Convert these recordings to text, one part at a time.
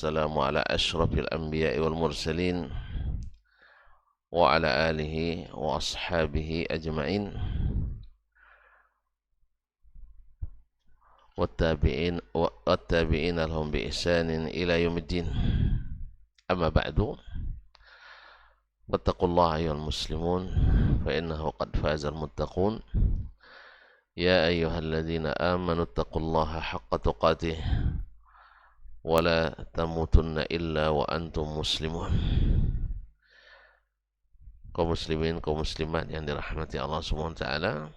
السلام على أشرف الأنبياء والمرسلين وعلى آله وأصحابه أجمعين والتابعين لهم بإحسان إلى يوم الدين. أما بعد، فاتقوا الله أيها المسلمون فإنه قد فاز المتقون. يا أيها الذين آمنوا اتقوا الله حق تقاته ولا تموتن إلا وأنتم مسلمون. Kaum muslimin, kaum muslimat yang dirahmati Allah Subhanahu wa taala.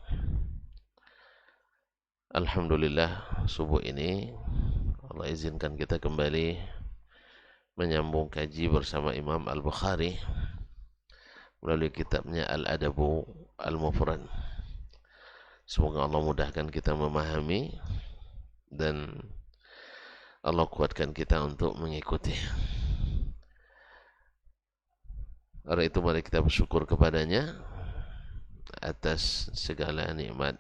Alhamdulillah, subuh ini Allah izinkan kita kembali menyambung kaji bersama Imam Al-Bukhari melalui kitabnya Al-Adabu Al-Mufrad. Semoga Allah mudahkan kita memahami dan Allah kuatkan kita untuk mengikuti. Oleh itu mari kita bersyukur kepadanya atas segala nikmat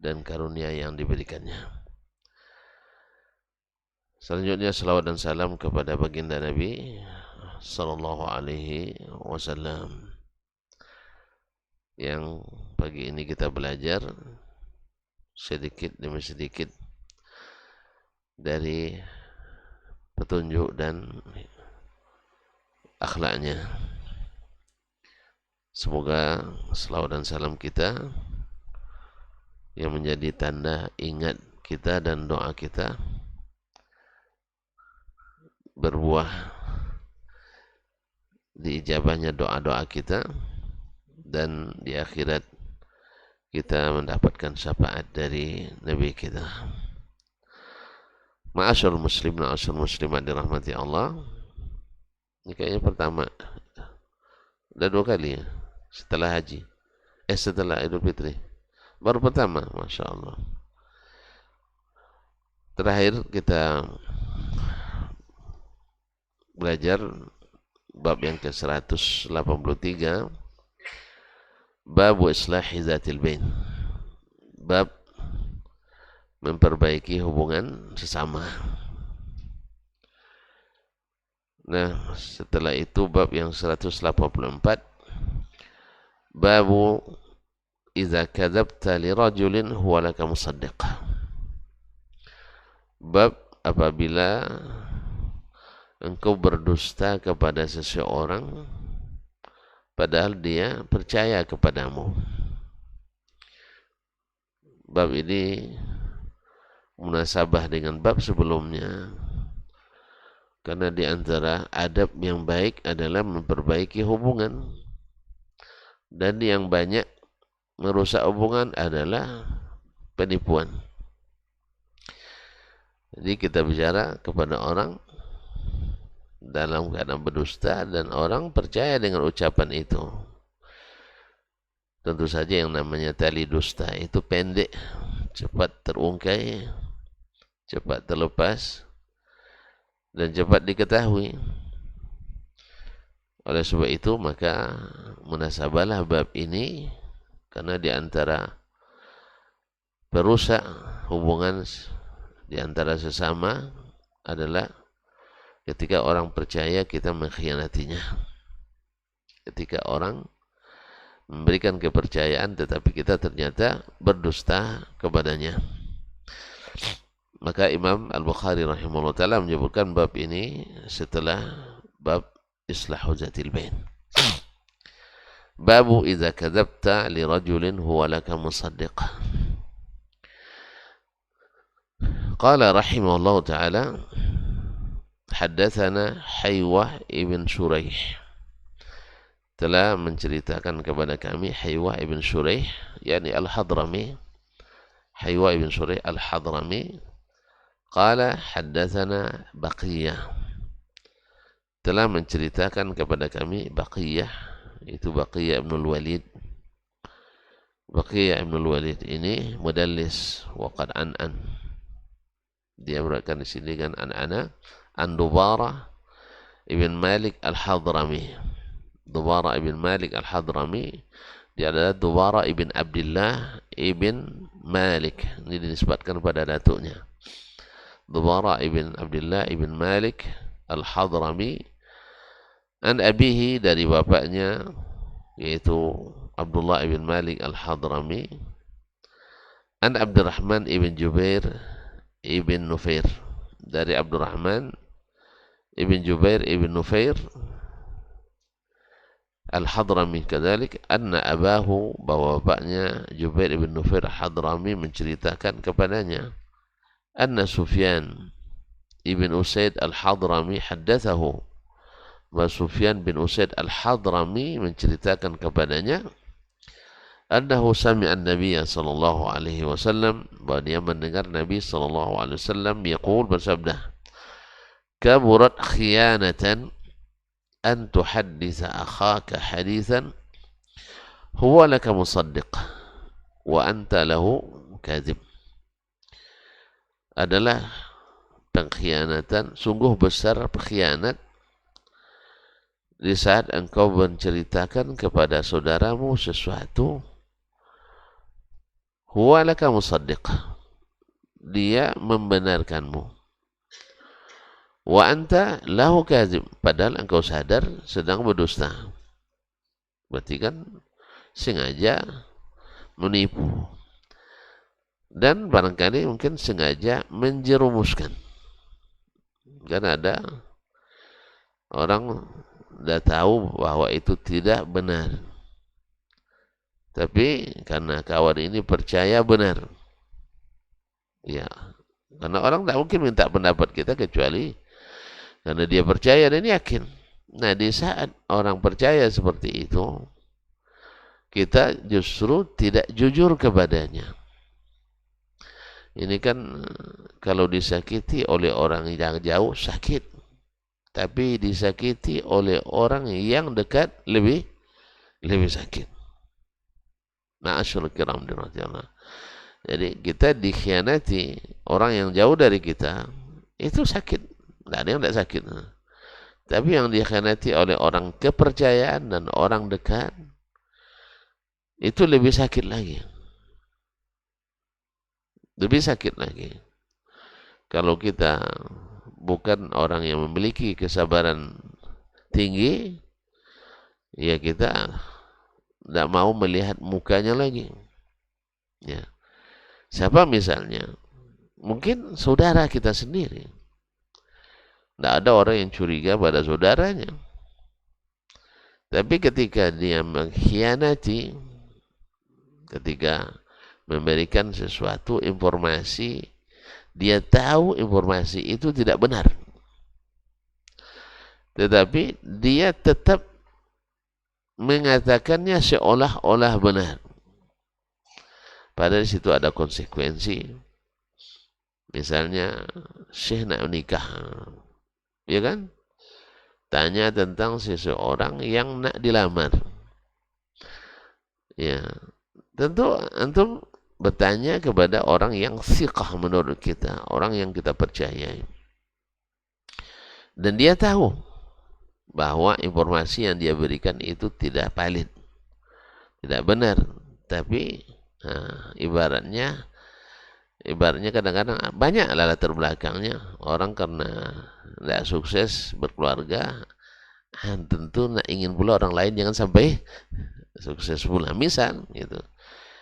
dan karunia yang diberikannya. Selanjutnya salawat dan salam kepada baginda Nabi sallallahu alaihi wasallam yang pagi ini kita belajar sedikit demi sedikit dari petunjuk dan akhlaknya. Semoga selawat dan salam kita yang menjadi tanda ingat kita dan doa kita berbuah diijabahnya doa-doa kita, dan di akhirat kita mendapatkan syafaat dari Nabi kita. Ma'asyarul muslimin, ma'asyarul muslimat dirahmati Allah. Ini kayaknya pertama. Udah 2 kali ya setelah haji, setelah Idul Fitri baru pertama. Masya Allah. Terakhir kita belajar bab yang ke-183, bab islahi zatil bain, bab memperbaiki hubungan sesama. Nah, setelah itu bab yang 184, babu idza kadzabta li rajulin huwa laka musaddiq, bab apabila engkau berdusta kepada seseorang padahal dia percaya kepadamu. Bab ini munasabah dengan bab sebelumnya, karena di antara adab yang baik adalah memperbaiki hubungan, dan yang banyak merusak hubungan adalah penipuan. Jadi kita bicara kepada orang dalam keadaan berdusta dan orang percaya dengan ucapan itu. Tentu saja yang namanya tali dusta itu pendek, cepat terungkai, cepat terlepas, dan cepat diketahui. Oleh sebab itu maka munasabahlah bab ini, karena di antara perusak hubungan di antara sesama adalah ketika orang percaya kita mengkhianatinya. Ketika orang memberikan kepercayaan tetapi kita ternyata berdusta kepadanya. Maka Imam Al-Bukhari rahimahullah ta'ala menyebutkan bab ini setelah bab islahu zatil bain. Babu idza kadzabta li rajulin huwa laka musaddiq. Qala rahimahullah ta'ala haddatsana Haywah ibn Shuraih, telah menceritakan kepada kami Haywah ibn Shuraih, yakni Al-Hadrami, Haywah ibn Shuraih Al-Hadrami. Qala haddatsana Baqiyah, telah menceritakan kepada kami Baqiyah, itu Baqiyah ibn al-Walid. Baqiyah ibn al-Walid ini mudallis waqad an. Dia meriwayatkan di sini kan an Dubara ibn Malik Al-Hadrami. Dubara ibn Malik Al-Hadrami, dia adalah Dubara ibn Abdullah ibn Malik. Ini dinisbatkan pada datuknya. Dubara ibn Abdullah ibn Malik al-Hadrami, an abihi, dari bapaknya yaitu Abdullah ibn Malik al-Hadrami, an Abdurrahman ibn Jubair ibn Nufair, dari Abdurrahman ibn Jubair ibn Nufair al-Hadrami kadalik, anna abahu, bahwa bapaknya Jubair ibn Nufair al-Hadrami menceritakan kepadanya, anna Sufyan ibn Usaid al-Hadrami haddathahu, bahwa Sufyan bin Usaid al-Hadrami menceritakan kepadanya, annahu sami'a an-nabiy sallallahu alaihi wasallam, bahwa dia mendengar Nabi sallallahu alaihi wasallam yaqul, bersabda, kaburat khiyanatan an tuhadditha akhaka hadithan huwa laka musaddiq wa anta lahu kadhib. Adalah pengkhianatan, sungguh besar pengkhianat di saat engkau menceritakan kepada saudaramu sesuatu, huwa laka musaddiq, dia membenarkanmu, wa anta lahu kadhib, padahal engkau sadar sedang berdusta. Berarti kan sengaja menipu, dan barangkali mungkin sengaja menjerumuskan. Kan ada orang sudah tahu bahwa itu tidak benar, tapi karena kawan ini percaya benar. Ya, karena orang tidak mungkin minta pendapat kita kecuali karena dia percaya dan yakin. Nah, di saat orang percaya seperti itu, kita justru tidak jujur kepadanya. Ini kan kalau disakiti oleh orang yang jauh sakit, tapi disakiti oleh orang yang dekat lebih sakit. Ma'asyarul kiram dirahmati. Jadi kita dikhianati orang yang jauh dari kita, itu sakit. Tidak ada yang tidak sakit. Tapi yang dikhianati oleh orang kepercayaan dan orang dekat, itu lebih sakit lagi. Lebih sakit lagi. Kalau kita bukan orang yang memiliki kesabaran tinggi, ya kita tidak mau melihat mukanya lagi. Ya. Siapa misalnya? Mungkin saudara kita sendiri. Tidak ada orang yang curiga pada saudaranya. Tapi ketika dia mengkhianati, ketika memberikan sesuatu informasi, dia tahu informasi itu tidak benar, tetapi dia tetap mengatakannya seolah-olah benar. Padahal di situ ada konsekuensi. Misalnya, Syekh nak menikah, ya kan? Tanya tentang seseorang yang nak dilamar. Ya, tentu antum bertanya kepada orang yang thiqah menurut kita, orang yang kita percayai. Dan dia tahu bahwa informasi yang dia berikan itu tidak valid, tidak benar. Tapi ibaratnya kadang-kadang banyak latar belakangnya. Orang karena tidak sukses berkeluarga, tentu ingin pula orang lain jangan sampai sukses pula. Misal gitu.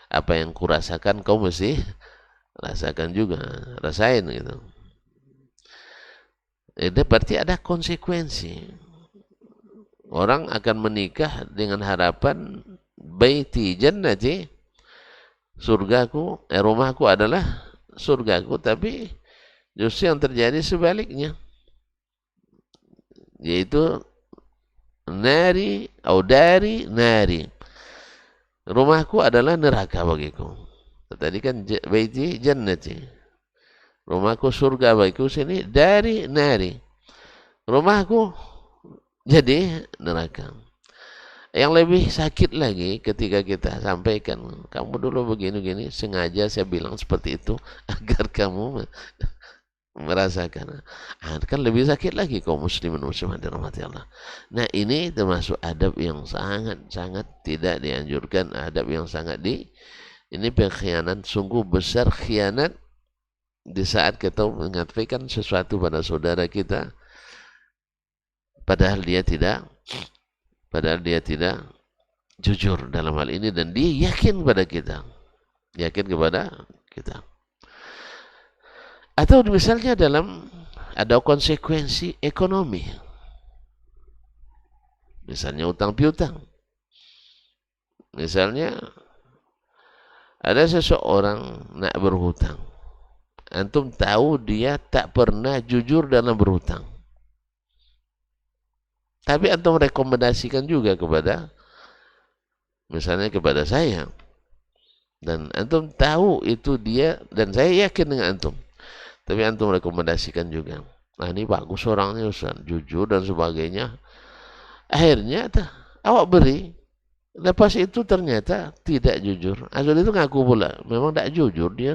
Apa yang kurasakan kau mesti rasakan juga, rasain gitu. Itu berarti ada konsekuensi. Orang akan menikah dengan harapan baiti jannati, surgaku, rumahku adalah surgaku, tapi justru yang terjadi sebaliknya, yaitu nari atau dari nari, rumahku adalah neraka bagiku. Tadi kan baiti jannati, rumahku surga bagiku, sini dari nari, rumahku jadi neraka. Yang lebih sakit lagi ketika kita sampaikan, kamu dulu begini-gini, sengaja saya bilang seperti itu agar kamu merasakan. Kan lebih sakit lagi kaum muslimin muslimat dirahmati Allah. Nah, ini termasuk adab yang sangat-sangat tidak dianjurkan, adab yang sangat ini pengkhianat, sungguh besar khianat di saat kita mengatakan sesuatu pada saudara kita, padahal dia tidak jujur dalam hal ini, dan dia yakin kepada kita. Atau misalnya ada konsekuensi ekonomi, misalnya utang piutang. Misalnya ada seseorang nak berhutang, antum tahu dia tak pernah jujur dalam berhutang, tapi antum rekomendasikan juga misalnya kepada saya, dan antum tahu itu dia, dan saya yakin dengan antum, tapi antum rekomendasikan juga, nah ini bagus orangnya Ustaz, jujur dan sebagainya. Akhirnya awak beri, lepas itu ternyata tidak jujur. Asal itu ngaku pula, memang tidak jujur dia.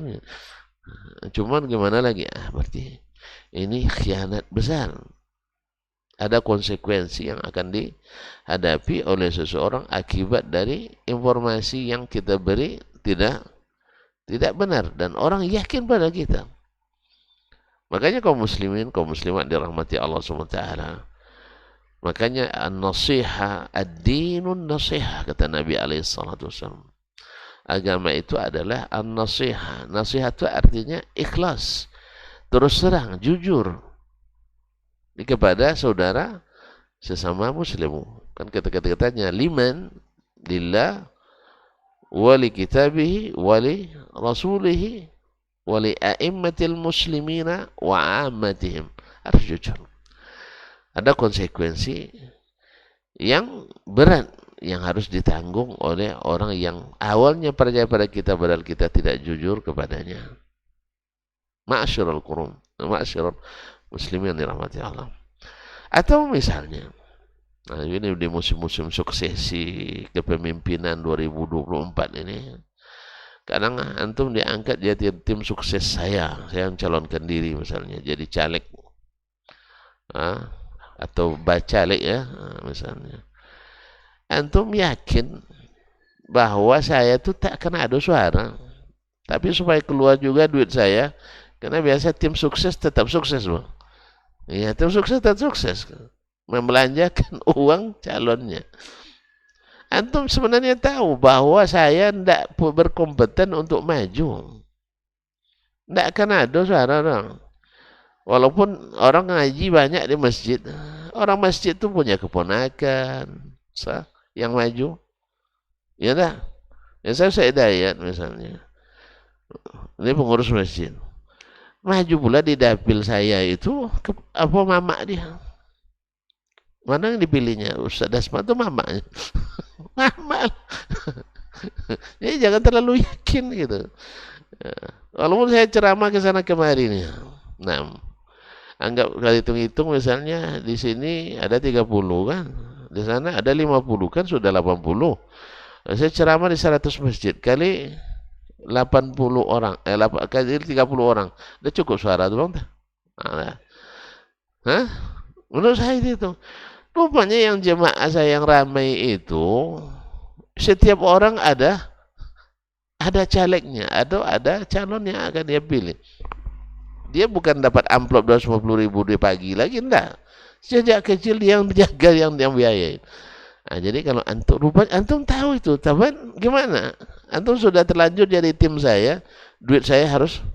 Cuman gimana lagi? Berarti ini khianat besar. Ada konsekuensi yang akan dihadapi oleh seseorang akibat dari informasi yang kita beri tidak benar, dan orang yakin pada kita. Makanya kaum muslimin, kaum muslimat dirahmati Allah SWT. Makanya an-nasiha, ad-dinun nasiha, kata Nabi SAW. Agama itu adalah an-nasiha. Nasihat itu artinya ikhlas, terus terang, jujur kepada saudara sesama muslim. Kan kata-katanya liman, lillah, wali kitabihi, wali rasulihi, wali a'immatil muslimina wa ammatihim. Harus jujur. Ada konsekuensi yang berat yang harus ditanggung oleh orang yang awalnya percaya pada kita padahal kita tidak jujur kepadanya. Ma'asyiral qurum, ma'asyiral muslimin dirahmati Allah. Atau misalnya, nah ini di musim-musim suksesi kepemimpinan 2024 ini, kadang antum diangkat jadi tim sukses saya yang calonkan diri misalnya jadi caleg, atau bacalek ya, misalnya. Antum yakin bahwa saya itu tak kena ada suara, tapi supaya keluar juga duit saya, karena biasa tim sukses tetap sukses, Bang. Ya, tim sukses tetap sukses, membelanjakan uang calonnya. Antum sebenarnya tahu bahwa saya tidak berkompeten untuk maju, tidak akan ada suara orang. Walaupun orang ngaji banyak di masjid, orang masjid itu punya keponakan yang maju, ya dah. Ya saya Hidayat misalnya, ini pengurus masjid, maju pula di dapil saya itu mamak dia. Mana yang dipilihnya? Ustaz Dasma itu mamaknya. Mamak. Jadi jangan terlalu yakin gitu. Walaupun saya ceramah ke sana kemari nih. Nah, anggap kalau hitung-hitung misalnya di sini ada 30 kan, di sana ada 50 kan, sudah 80. Saya ceramah di 100 masjid kali 80 orang, kali 30 orang, udah cukup suara tuh, Bang. Hah? Menurut saya itu. Rupanya yang jemaah saya yang ramai itu, setiap orang ada calegnya, atau ada calon yang akan dia pilih. Dia bukan dapat amplop 250.000 di pagi lagi, enggak. Sejak kecil dia yang menjaga, yang biayain. Nah, jadi kalau antum, rupanya antum tahu itu, tapi gimana? Antum sudah terlanjur jadi tim saya, duit saya harus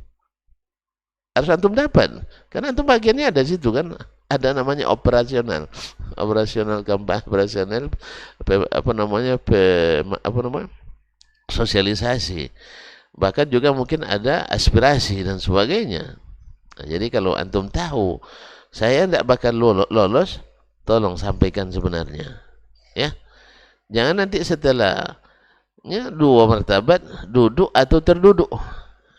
antum dapat. Karena antum bagiannya ada situ kan, ada namanya operasional kampanye, operasional sosialisasi. Bahkan juga mungkin ada aspirasi dan sebagainya. Nah, jadi kalau antum tahu saya tidak bakal lolos, tolong sampaikan sebenarnya, ya. Jangan nanti setelahnya 2 martabat, duduk atau terduduk.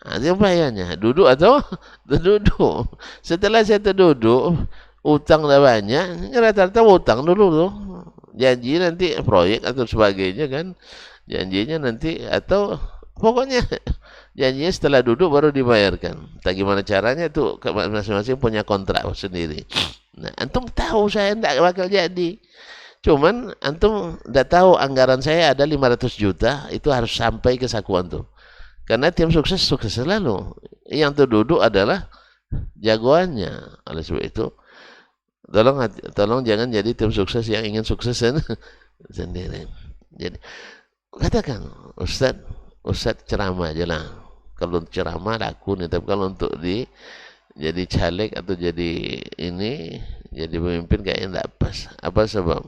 Nah, itu bahayanya, duduk atau terduduk. Setelah saya terduduk, utang dah banyak, rata-rata utang dulu tuh. Janji nanti proyek atau sebagainya kan, janjinya nanti, atau pokoknya janjinya setelah duduk baru dibayarkan. Tak gimana caranya itu, masing-masing punya kontrak sendiri. Nah, antum tahu saya tidak bakal jadi. Cuman antum tidak tahu anggaran saya ada 500 juta, itu harus sampai ke saku antum. Karena tim sukses sukses selalu. Yang terduduk adalah jagoannya. Oleh sebab itu, tolong jangan jadi tim sukses yang ingin sukses sendiri. Jadi katakan, Ustaz ceramah aja lah. Kalau ceramah laku nih, tapi kalau untuk jadi caleg atau jadi pemimpin kayaknya tidak pas. Apa sebab?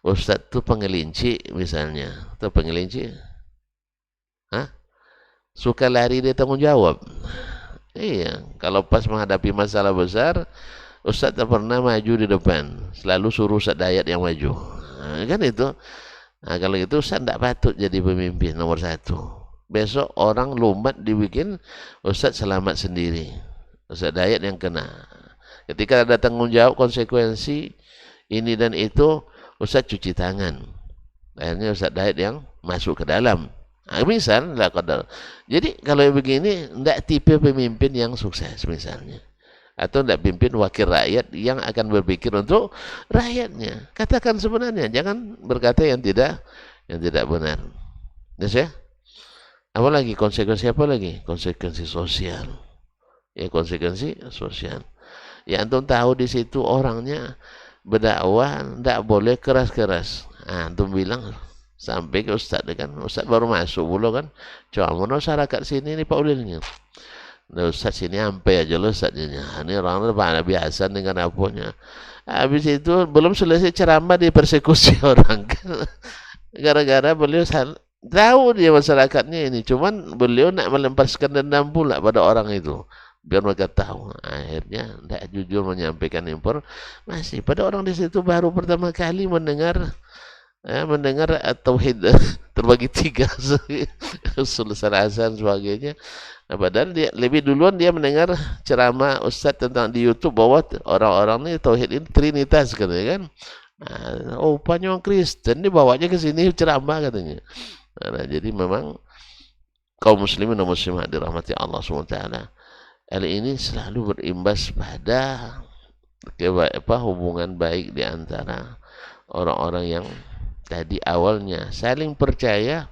Ustaz tuh pengelinci misalnya, atau pengelinci, suka lari dia tanggung jawab. Iya, kalau pas menghadapi masalah besar, Ustaz tak pernah maju di depan, selalu suruh Ustaz Dayat yang maju. Kan itu. Kalau itu Ustaz tidak patut jadi pemimpin nomor satu. Besok orang lompat dibikin, Ustaz selamat sendiri. Ustaz Dayat yang kena. Ketika ada tanggung jawab konsekuensi ini dan itu, Ustaz cuci tangan. Akhirnya Ustaz Dayat yang masuk ke dalam. Misal lah qadar. Jadi kalau begini tidak tipe pemimpin yang sukses misalnya. Atau tidak pimpin wakil rakyat yang akan berpikir untuk rakyatnya. Katakan sebenarnya, jangan berkata yang tidak benar. Yes, ya? Apalagi konsekuensi apa lagi? Konsekuensi sosial. Ya, konsekuensi sosial. Ya antum tahu di situ orangnya berdakwah tidak boleh keras-keras. Antum bilang sampai ke Ustaz kan, Ustaz baru masuk dulu kan. Cuma masyarakat sini ini Pak Ulilnya. Nah, Ustaz sini sampai aja loh Ustaznya. Ini orang pada biasa dengan apanya. Habis itu belum selesai ceramah dipersekusi orang. Gara-gara beliau tahu dia masyarakatnya ini. Cuman beliau nak melepaskan dendam pula pada orang itu. Biar mereka tahu. Akhirnya tidak jujur menyampaikan informasi. Pada orang di situ baru pertama kali mendengar tauhid terbagi tiga, usul salasan sebagainya. Padahal dia lebih duluan dia mendengar ceramah Ustaz tentang di YouTube bahwa orang-orang ini tauhid ini trinitas katanya kan. Rupanya orang Kristen dibawanya ke sini ceramah katanya. Jadi memang kaum muslimin dan muslimat dirahmati Allah SWT, hal ini selalu berimbas pada hubungan baik di antara orang-orang yang tadi awalnya saling percaya,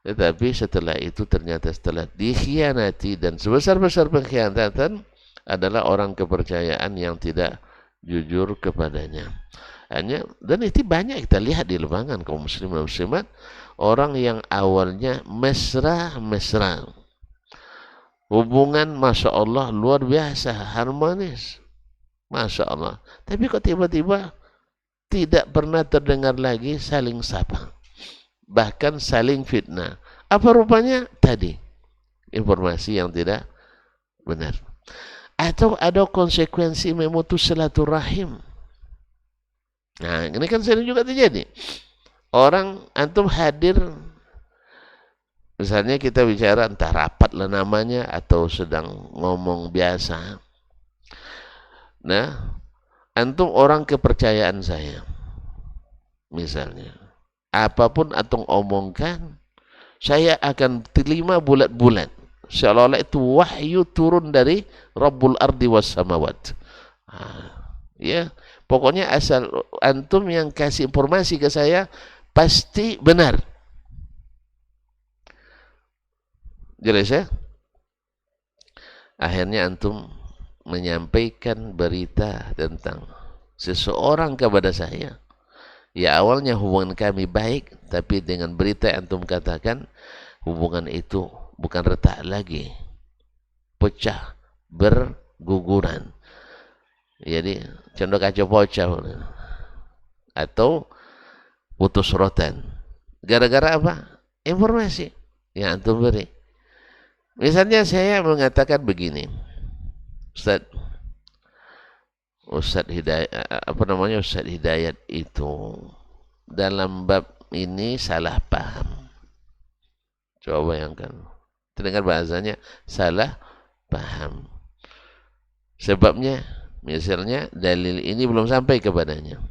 tetapi setelah itu ternyata setelah dikhianati, dan sebesar-besar pengkhianatan adalah orang kepercayaan yang tidak jujur kepadanya. Dan itu banyak kita lihat di lapangan kaum muslim dan muslimat, orang yang awalnya mesra, hubungan Masya Allah luar biasa, harmonis, Masya Allah, tapi kok tiba-tiba tidak pernah terdengar lagi saling sapa, bahkan saling fitnah. Apa rupanya? Tadi informasi yang tidak benar, atau ada konsekuensi memutus silaturahim. Nah, ini kan sering juga terjadi. Orang antum hadir, misalnya kita bicara entah rapat lah namanya atau sedang ngomong biasa. Nah, antum orang kepercayaan saya, misalnya, apapun antum omongkan, saya akan terima bulat-bulat, seolah-olah itu wahyu turun dari Rabbul Ardi was Samawat. Ya, pokoknya asal antum yang kasih informasi ke saya pasti benar. Jelas ya? Akhirnya antum menyampaikan berita tentang seseorang kepada saya. Ya, awalnya hubungan kami baik, tapi dengan berita yang antum katakan, hubungan itu bukan retak lagi, pecah, berguguran. Jadi condong kacau pocah atau putus rotan. Gara-gara apa? Informasi yang antum beri. Misalnya saya mengatakan begini, Ustaz Hidayat itu dalam bab ini salah paham. Coba bayangkan, terdengar bahasanya salah paham. Sebabnya, misalnya dalil ini belum sampai kepadanya.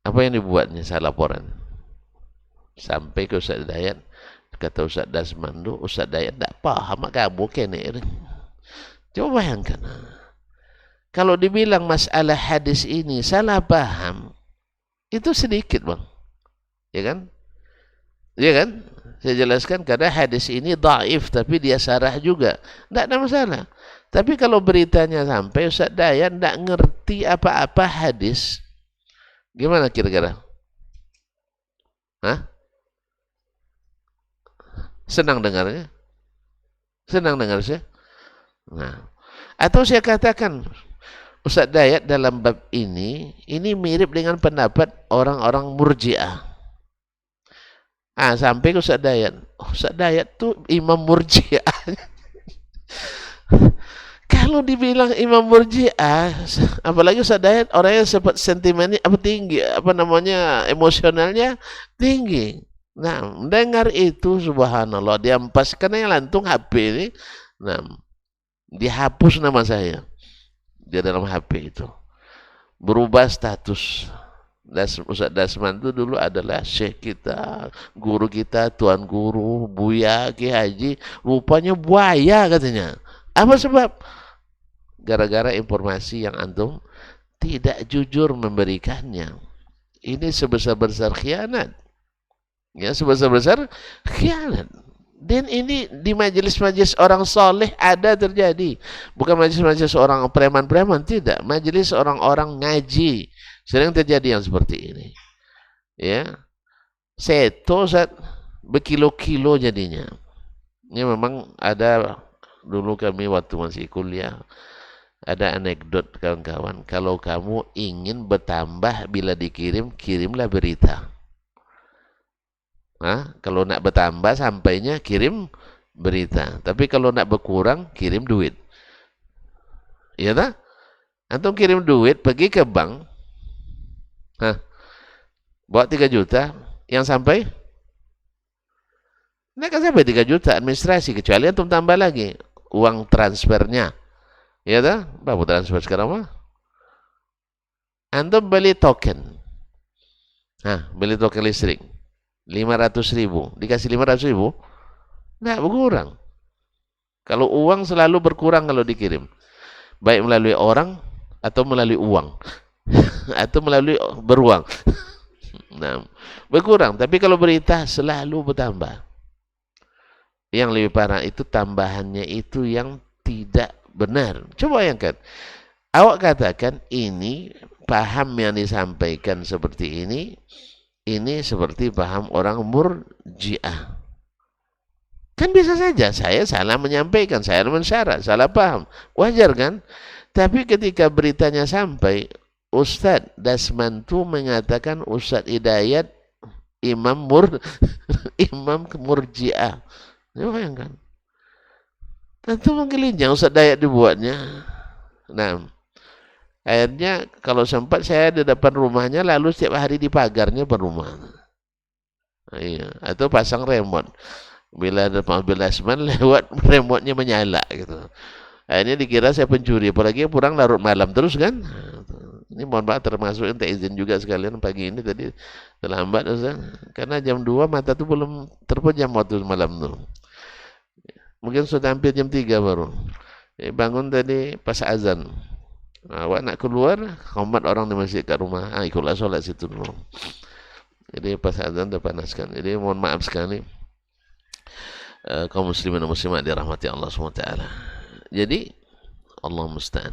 Apa yang dibuatnya? Saya laporan sampai ke Ustaz Hidayat. Kata Ustaz Dasmandu, Ustaz Hidayat tak paham kamu kene. Coba bayangkan, kalau dibilang masalah hadis ini salah paham, itu sedikit bang, ya kan? Ya kan? Saya jelaskan karena hadis ini dhaif tapi dia sarah juga. Tidak ada masalah. Tapi kalau beritanya sampai Ustaz Dayat tidak ngerti apa-apa hadis, gimana kira-kira? Hah? Senang dengarnya? Senang dengar saya? Nah, atau saya katakan Ustaz Dayat dalam bab ini mirip dengan pendapat orang-orang Murji'ah. Sampai ke Ustaz Dayat. Ustaz Dayat tuh imam Murji'ah. Kalau dibilang imam Murji'ah, apalagi Ustaz Dayat orangnya sempat sentimennya tinggi, emosionalnya tinggi. Nah, mendengar itu subhanallah, dia empaskan yang lantung HP ini. Nah, dihapus nama saya. Dia dalam HP itu. Berubah status. Ustaz Dasman itu dulu adalah syekh kita, guru kita, tuan guru, Buya, Ki Haji. Rupanya buaya katanya. Apa sebab? Gara-gara informasi yang antum tidak jujur memberikannya. Ini sebesar-besar khianat. Ya, sebesar-besar khianat. Dan ini di majelis-majelis orang soleh ada terjadi. Bukan majelis-majelis orang preman-preman, tidak. Majelis orang-orang ngaji. Sering terjadi yang seperti ini. Ya. Seto berkilo-kilo jadinya. Ini memang ada dulu kami waktu masih kuliah. Ada anekdot kawan-kawan. Kalau kamu ingin bertambah bila dikirim, kirimlah berita. Kalau nak bertambah sampainya, kirim berita. Tapi kalau nak berkurang, kirim duit. Iya tak? Antum kirim duit, pergi ke bank. Bawa 3 juta. Yang sampai? Nak kan sampai 3 juta administrasi. Kecuali antum tambah lagi uang transfernya. Iya tak? Berapa transfer sekarang mah? Antum beli token. Beli token listrik. 500.000. Dikasih 500.000? Nggak berkurang. Kalau uang selalu berkurang kalau dikirim. Baik melalui orang atau melalui uang. Atau melalui beruang. Nah, berkurang. Tapi kalau berita selalu bertambah. Yang lebih parah itu tambahannya itu yang tidak benar. Coba bayangkan. Awak katakan ini paham yang disampaikan seperti ini seperti paham orang Murji'ah. Kan bisa saja saya salah menyampaikan, saya mensyarah, salah paham. Wajar kan? Tapi ketika beritanya sampai, Ustadz Dasman itu mengatakan Ustadz Hidayat imam Murji'ah. Ya bayangkan. Tentu menggelinjang Ustadz Dayat dibuatnya. Nah, akhirnya kalau sempat saya di depan rumahnya, lalu setiap hari di pagarnya berumah. Iya, atau pasang remote. Bila ada mobil Dasman lewat, remote-nya menyala gitu. Akhirnya dikira saya pencuri, apalagi pulang larut malam terus kan. Ini mohon maaf termasuk minta izin juga sekalian pagi ini tadi terlambat Ustaz. Karena jam 2 mata tuh belum terpejam waktu malam tuh. Mungkin sudah hampir jam 3 baru. Bangun tadi pas azan. Awak nak keluar, komat orang di masjid kat rumah. Ikutlah solat situ dulu. Jadi pas azan dah panaskan. Jadi mohon maaf sekali. Kaum muslimin dan muslimat dirahmati Allah SWT. Jadi Allah musta'an.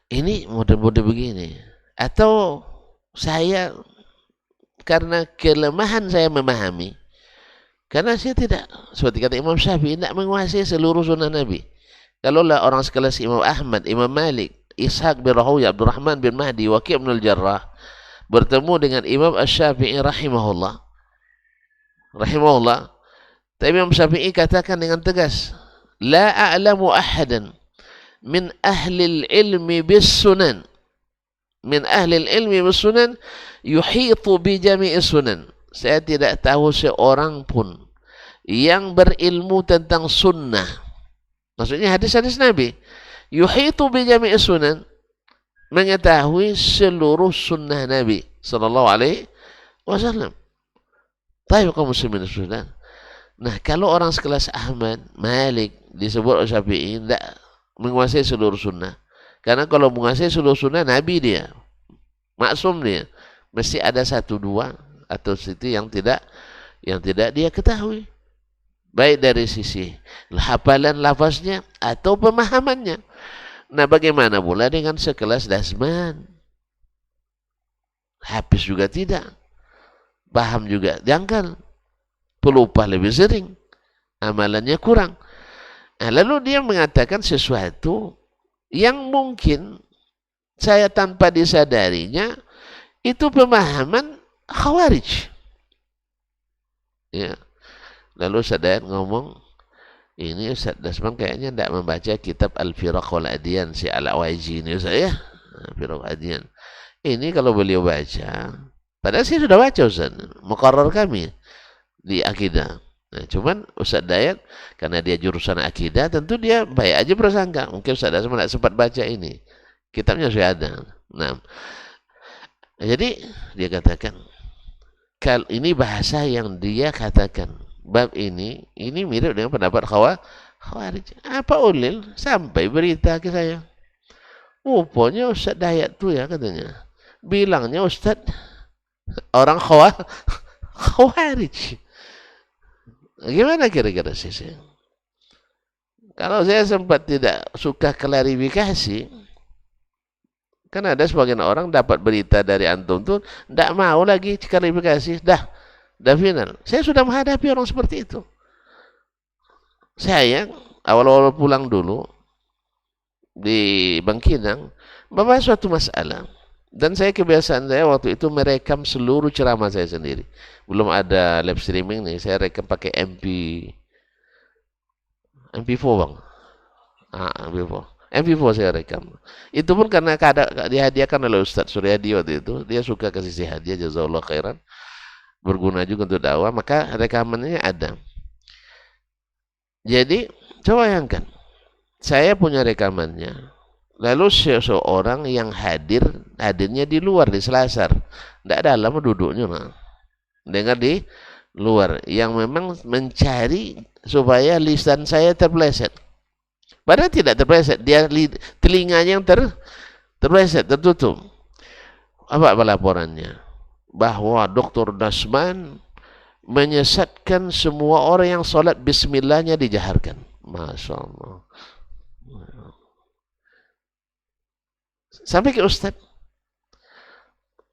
Ini mode-mode begini. Atau saya karena kelemahan saya memahami. Karena saya tidak, seperti kata Imam Syafi'i, tidak menguasai seluruh sunnah Nabi. Kalaulah orang sekelas Imam Ahmad, Imam Malik, Ishaq bin Rahuya, Abdurrahman bin Mahdi, Waqi' bin Al-Jarrah bertemu dengan Imam Asy-Syafi'i rahimahullah. Tapi Imam Syafi'i katakan dengan tegas, la a'lamu ahadan min ahli al-ilmi bis-sunan. Min ahli al-ilmi bis-sunan yuhitu bi jami'i sunan. Saya tidak tahu seorang pun yang berilmu tentang sunnah. Maksudnya hadis-hadis Nabi. Yuhitu bi jami'i sunan. Mengetahui seluruh sunnah Nabi sallallahu alaihi wasallam. Tayyib kaum muslimin sunnah. Nah, kalau orang sekelas Ahmad, Malik disebut Syafi'i tidak menguasai seluruh sunnah. Karena kalau menguasai seluruh sunnah Nabi dia. Maksum dia. Mesti ada 1, 2 atau situ yang tidak dia ketahui. baik dari sisi hafalan lafaznya atau pemahamannya. Nah, bagaimana pula dengan sekelas Dasman? Hafiz juga tidak, paham juga dangkal, pelupa lebih sering, amalannya kurang. Nah, lalu dia mengatakan sesuatu yang mungkin saya tanpa disadarinya itu pemahaman Khawarij. Ya. Lalu Ustaz ngomong, ini Ustaz Dasman kayaknya tidak membaca kitab Al-Firaq wal Adyan si Al-Awaji ini Ustaz ya. Al-Firaq wal Adyan. Ini kalau beliau baca, padahal saya sudah baca Ustaz, muqarrar kami di akidah. Nah, cuman Ustaz Dayat karena dia jurusan akidah, tentu dia baik aja prasangka. Mungkin Ustaz Dasman tidak sempat baca ini. Kitabnya sudah ada. Nah, jadi dia katakan, kalau ini bahasa yang dia katakan, bab ini mirip dengan pendapat Khawarij. Apa ulil sampai berita ke saya. Rupanya Ustaz Dayat tu ya katanya. Bilangnya Ustaz orang Khawarij. Gimana kira-kira sih? Kalau saya sempat tidak suka klarifikasi, kan ada sebagian orang dapat berita dari antum tuh tidak mau lagi klarifikasi, dah final. Saya sudah menghadapi orang seperti itu. Saya awal-awal pulang dulu di Bangkinang, membahas suatu masalah. Dan kebiasaan saya waktu itu merekam seluruh ceramah saya sendiri. Belum ada live streaming nih, saya rekam pakai MP4 bang. MP4 saya rekam. Itu pun karena dihadiahkan oleh Ustadz Suryadi waktu itu. Dia suka kasih hadiah, jazakallah khairan. Berguna juga untuk dakwah, maka rekamannya ada. Jadi, coba bayangkan. Saya punya rekamannya. Lalu seseorang yang hadirnya di luar, di Selasar. Tidak dalam duduknya. Nah. Dengar di luar. Yang memang mencari supaya lisan saya terpeleset. Padahal tidak terpeleset. Dia telinganya yang terpeleset, tertutup. Apa laporannya? Bahwa Dr. Dasman menyesatkan semua orang yang sholat bismillahnya dijaharkan. Masya Allah. Sampai ke Ustadz.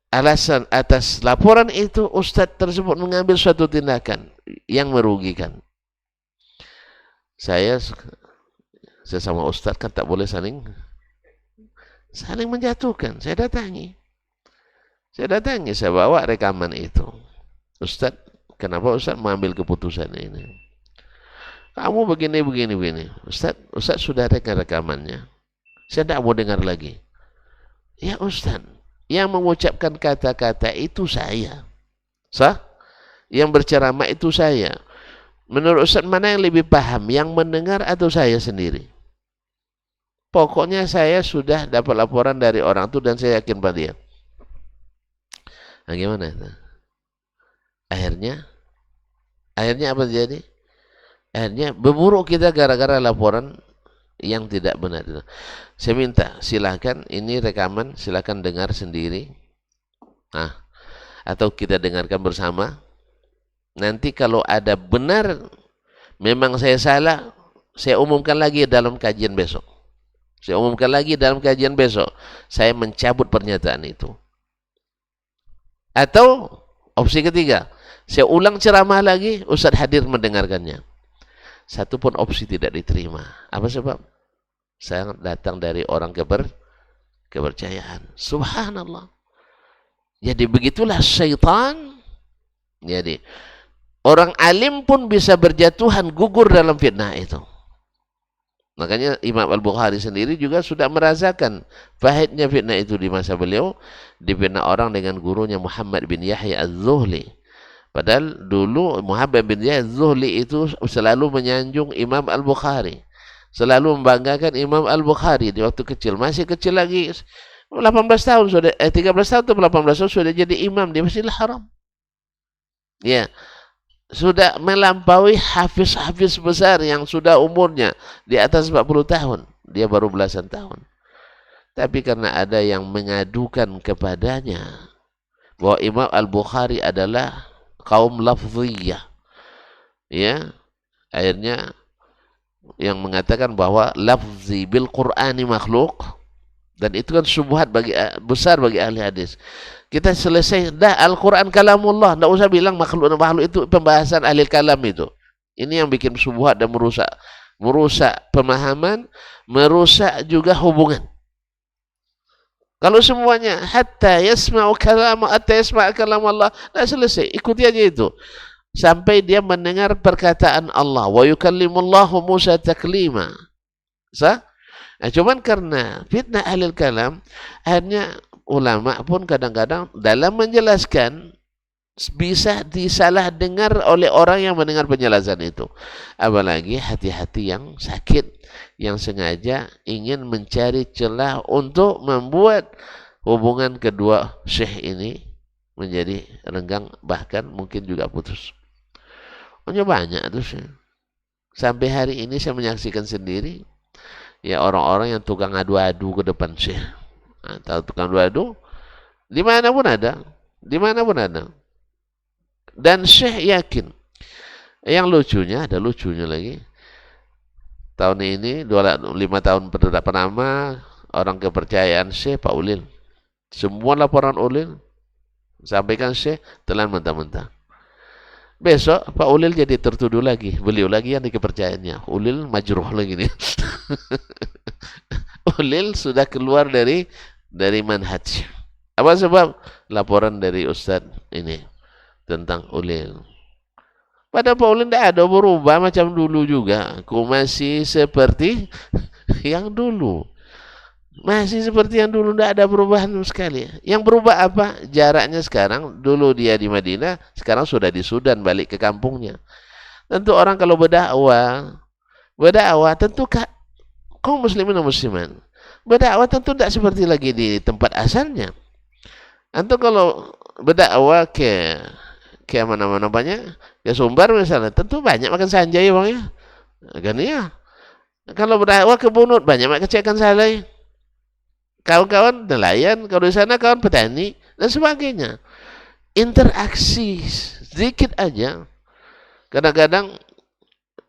Alasan atas laporan itu, Ustadz tersebut mengambil suatu tindakan yang merugikan. Saya sesama Ustadz kan tak boleh saling menjatuhkan. Saya datangi, saya bawa rekaman itu. Ustadz, kenapa Ustadz mengambil keputusan ini? Kamu begini. Ustadz sudah rekamannya. Saya tidak mau dengar lagi. Ya Ustaz, yang mengucapkan kata-kata itu saya. Yang berceramah itu saya. Menurut Ustaz mana yang lebih paham, yang mendengar atau saya sendiri? Pokoknya saya sudah dapat laporan dari orang itu dan saya yakin pada dia. Nah gimana itu? Akhirnya apa terjadi? Akhirnya berburuk kita gara-gara laporan yang tidak benar. Saya minta silakan ini rekaman, silakan dengar sendiri. Atau kita dengarkan bersama. Nanti kalau ada benar memang saya salah, saya umumkan lagi dalam kajian besok. Saya mencabut pernyataan itu. Atau opsi ketiga, saya ulang ceramah lagi, Ustaz hadir mendengarkannya. Satu pun opsi tidak diterima. Apa sebab? Saya datang dari orang kepercayaan. Subhanallah. Jadi begitulah syaitan. Jadi orang alim pun bisa berjatuhan, gugur dalam fitnah itu. Makanya Imam Al-Bukhari sendiri juga sudah merasakan pahitnya fitnah itu di masa beliau. Difitnah orang dengan gurunya Muhammad bin Yahya Az-Zuhli. Padahal dulu Muhammad bin Yahya Az-Zuhli itu selalu menyanjung Imam Al-Bukhari. Selalu membanggakan Imam Al-Bukhari di waktu kecil. Masih kecil lagi, 18 tahun sudah, 13 tahun atau 18 tahun sudah jadi imam di Masjidil Haram. Ya, sudah melampaui hafiz-hafiz besar yang sudah umurnya di atas 40 tahun. Dia baru belasan tahun. Tapi karena ada yang mengadukan kepadanya bahwa Imam Al-Bukhari adalah kaum lafziyah. Ya, Akhirnya yang mengatakan bahwa lafzi bil Qur'ani makhluk, dan itu kan syubhat besar bagi ahli hadis. Kita selesai, dah Al-Quran kalamullah, tidak usah bilang makhluk itu pembahasan ahli kalam itu. Ini yang bikin syubhat dan merusak pemahaman, merusak juga hubungan. Kalau semuanya hatta yasma'u kalam Allah, dah selesai, ikuti aja itu sampai dia mendengar perkataan Allah, wa yukallimullahu Musa taklima. Sah? Nah, cuman karena fitnah ahli kalam, akhirnya ulama pun kadang-kadang dalam menjelaskan bisa disalah dengar oleh orang yang mendengar penjelasan itu. Apalagi hati-hati yang sakit, yang sengaja ingin mencari celah untuk membuat hubungan kedua syekh ini menjadi renggang, bahkan mungkin juga putus. Hanya banyak tuh syekh. Sampai hari ini saya menyaksikan sendiri, ya orang-orang yang tukang adu-adu ke depan syekh. Atau tukang adu-adu, dimanapun ada, dimanapun ada. Dan syekh yakin. Yang lucunya, ada lucunya lagi. Tahun ini, 5 tahun pertama, orang kepercayaan syekh Pak Ulil. Semua laporan Ulil, sampaikan syekh, telan mentah-mentah. Besok Pak Ulil jadi tertuduh lagi. Beliau lagi yang di kepercayaannya. Ulil majruh lagi nih. Ulil sudah keluar dari manhaj. Apa sebab? Laporan dari Ustadz ini tentang Ulil. Pada Pak Ulil tidak ada berubah macam dulu juga. Aku masih seperti yang dulu. Masih seperti yang dulu, tidak ada perubahan sekali. Yang berubah apa? Jaraknya sekarang. Dulu dia di Madinah, sekarang sudah di Sudan, balik ke kampungnya. Tentu orang kalau berdakwah tentu kaum muslimin dan musliman, berdakwah tentu tidak seperti lagi di tempat asalnya. Antum kalau berdakwah ke mana-mana banyak, ke Sumbar misalnya, tentu banyak makan sanjay bang ya. Kan ya. Kalau berdakwah ke Bunut banyak makan cekan salai. Kawan-kawan nelayan, kalau di sana kawan petani dan sebagainya. Interaksi sedikit aja. Kadang-kadang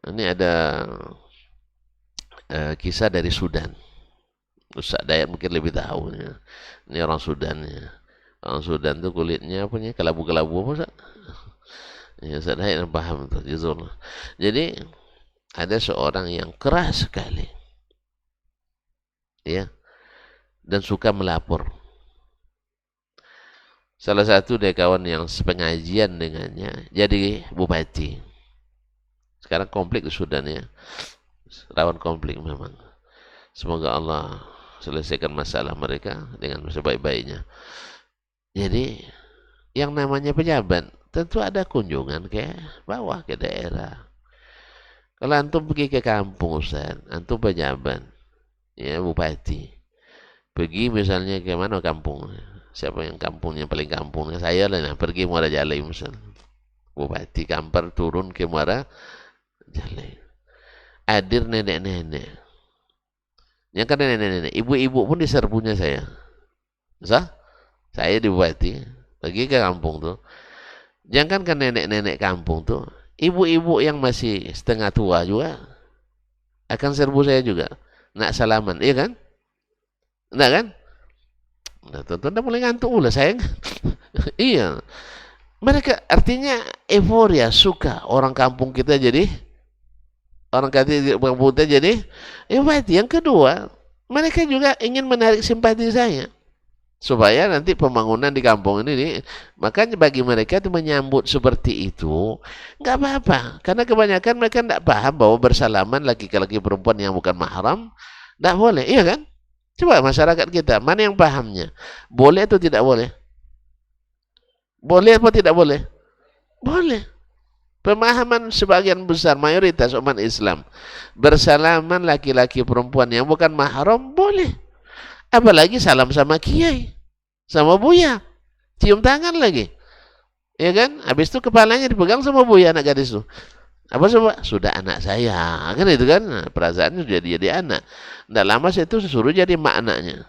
ini ada kisah dari Sudan. Ustaz Dayat mungkin lebih tahu ya. Ini orang Sudan ya. Orang Sudan tuh kulitnya punya kelabu-kelabu apa Ustaz? Ya, Ustaz Dayat paham tuh, juzur. Jadi ada seorang yang keras sekali. Ya. Dan suka melapor. Salah satu dari kawan yang sepengajian dengannya jadi bupati. Sekarang konflik di Sudan ya. Rawan konflik memang. Semoga Allah selesaikan masalah mereka dengan sebaik-baiknya. Jadi yang namanya pejabat tentu ada kunjungan ke bawah, ke daerah. Kalau antum pergi ke kampung Ustaz, antum pejabat, ya bupati. Pergi misalnya ke mana kampung, siapa yang kampungnya paling kampungnya saya lah, nah, pergi Muara Jalai misalnya, bupati Kampar turun ke Muara Jalai, hadir nenek-nenek, yang kan nenek-nenek, ibu-ibu pun di serbunya saya di bupati, pergi ke kampung tuh, jangan kan nenek-nenek kampung tuh, ibu-ibu yang masih setengah tua juga akan serbu saya juga, nak salaman, iya kan? Enggak kan? Nah, tentu anda mulai ngantuk lah sayang. Iya. Mereka artinya euforia, suka orang kampung kita jadi Yang kedua, mereka juga ingin menarik simpati saya. Supaya nanti pembangunan di kampung ini, makanya bagi mereka itu menyambut seperti itu enggak apa-apa. Karena kebanyakan mereka enggak paham bahwa bersalaman laki-laki perempuan yang bukan mahram enggak boleh, iya kan? Coba masyarakat kita, mana yang pahamnya? Boleh atau tidak boleh? Boleh atau tidak boleh? Boleh. Pemahaman sebagian besar, mayoritas umat Islam, bersalaman laki-laki perempuan yang bukan mahram, boleh. Apalagi salam sama kiai, sama buya. Cium tangan lagi. Ya kan? Habis itu kepalanya dipegang sama buya anak gadis itu. Apa coba? Sudah anak saya, kan itu kan, nah, perasaannya sudah jadi anak. Nggak lama saya itu suruh jadi mak anaknya.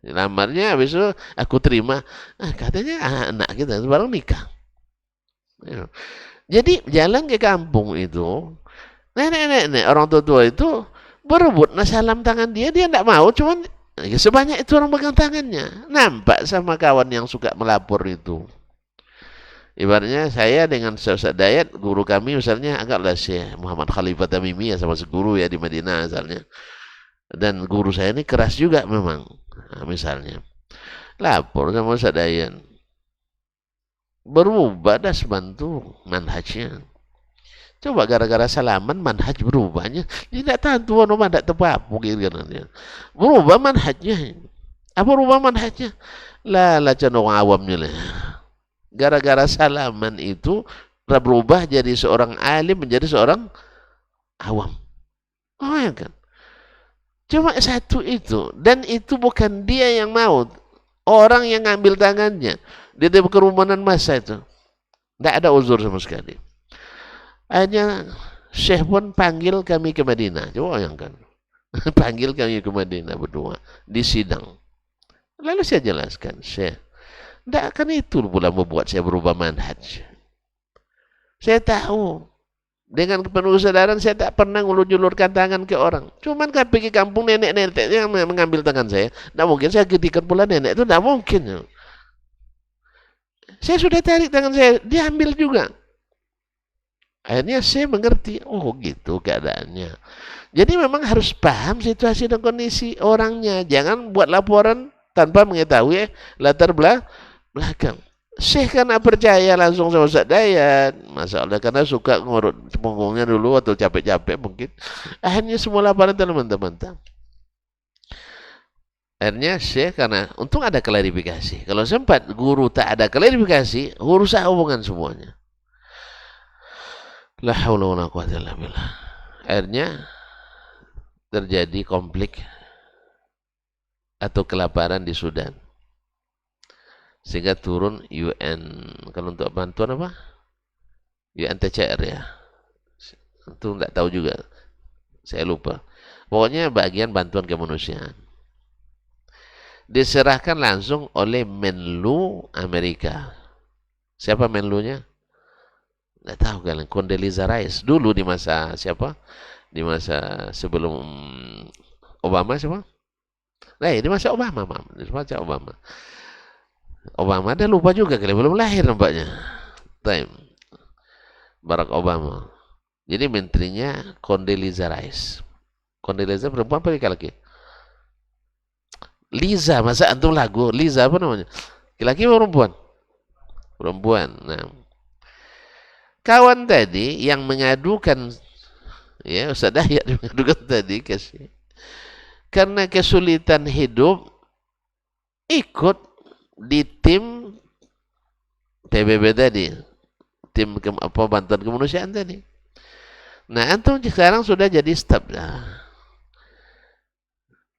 Lamarnya habis itu aku terima, katanya anak kita baru nikah. Jadi jalan ke kampung itu Nenek-nenek orang tua-tua itu berebut salam tangan dia tidak mau, cuman ya sebanyak itu orang pegang tangannya. Nampak sama kawan yang suka melapor itu. Ibaratnya saya dengan Ustaz Dayat, guru kami misalnya anggaplah Syekh Muhammad Khalifah Tamimi ya, sama guru ya di Madinah misalnya. Dan guru saya ini keras juga memang. Nah, misalnya lapor sama Ustaz Dayat. Berubah dah sebantu manhajnya. Coba gara-gara salaman manhaj berubahnya. Tidak tahu tuan rumah tidak tepat mungkin kan. Berubah manhajnya. Apa berubah manhajnya? Lah orang awamnya lah. Gara-gara salaman itu berubah jadi seorang alim menjadi seorang awam. Oh ya kan? Cuma satu itu. Dan itu bukan dia yang mau. Orang yang ngambil tangannya. Dia kerumunan massa itu. Tidak ada uzur sama sekali. Hanya Syekh pun panggil kami ke Madinah. Coba bayangkan. Panggil kami ke Madinah berdua. Di sidang. Lalu saya jelaskan. Syekh. Tidak akan itu pula membuat saya berubah manhaj. Saya tahu. Dengan penuh kesadaran saya tak pernah ngulur-julurkan tangan ke orang. Cuman kan pergi kampung nenek-nenek yang mengambil tangan saya. Tidak mungkin saya gedikan pula nenek itu. Tidak mungkin. Saya sudah tarik tangan saya. Dia ambil juga. Akhirnya saya mengerti. Oh gitu keadaannya. Jadi memang harus paham situasi dan kondisi orangnya. Jangan buat laporan tanpa mengetahui latar belakang. Syekh karena percaya langsung sama Ustaz Dayat. Masalah karena suka ngurut punggungnya dulu atau capek-capek mungkin. Akhirnya semua laporan telah mentah-mentah. Akhirnya Syekh karena untung ada klarifikasi. Kalau sempat guru tak ada klarifikasi, rusak hubungan semuanya. La haula wala quwwata illa billah. Akhirnya terjadi konflik atau kelaparan di Sudan. Sehingga turun UN, kalau untuk bantuan apa? UNTCR ya. Itu enggak tahu juga. Saya lupa. Pokoknya bagian bantuan kemanusiaan. Diserahkan langsung oleh Menlu Amerika. Siapa Menlunya? Enggak tahu kalian. Condoleezza Rice. Dulu di masa siapa? Di masa sebelum Obama siapa? Nah, di masa Obama. Di masa Obama. Obama ada lupa juga kali belum lahir nampaknya. Time Barack Obama. Jadi menterinya Condoleezza Rice. Condoleezza perempuan apa laki-laki? Liza, masa antum lagu Liza apa namanya? Laki-laki atau perempuan? Perempuan. Nah, kawan tadi yang mengadukan ya Ustaz Dayat mengadukan tadi karena kesulitan hidup ikut di tim PBB tadi, tim bantuan kemanusiaan tadi. Nah, antum sekarang sudah jadi staf.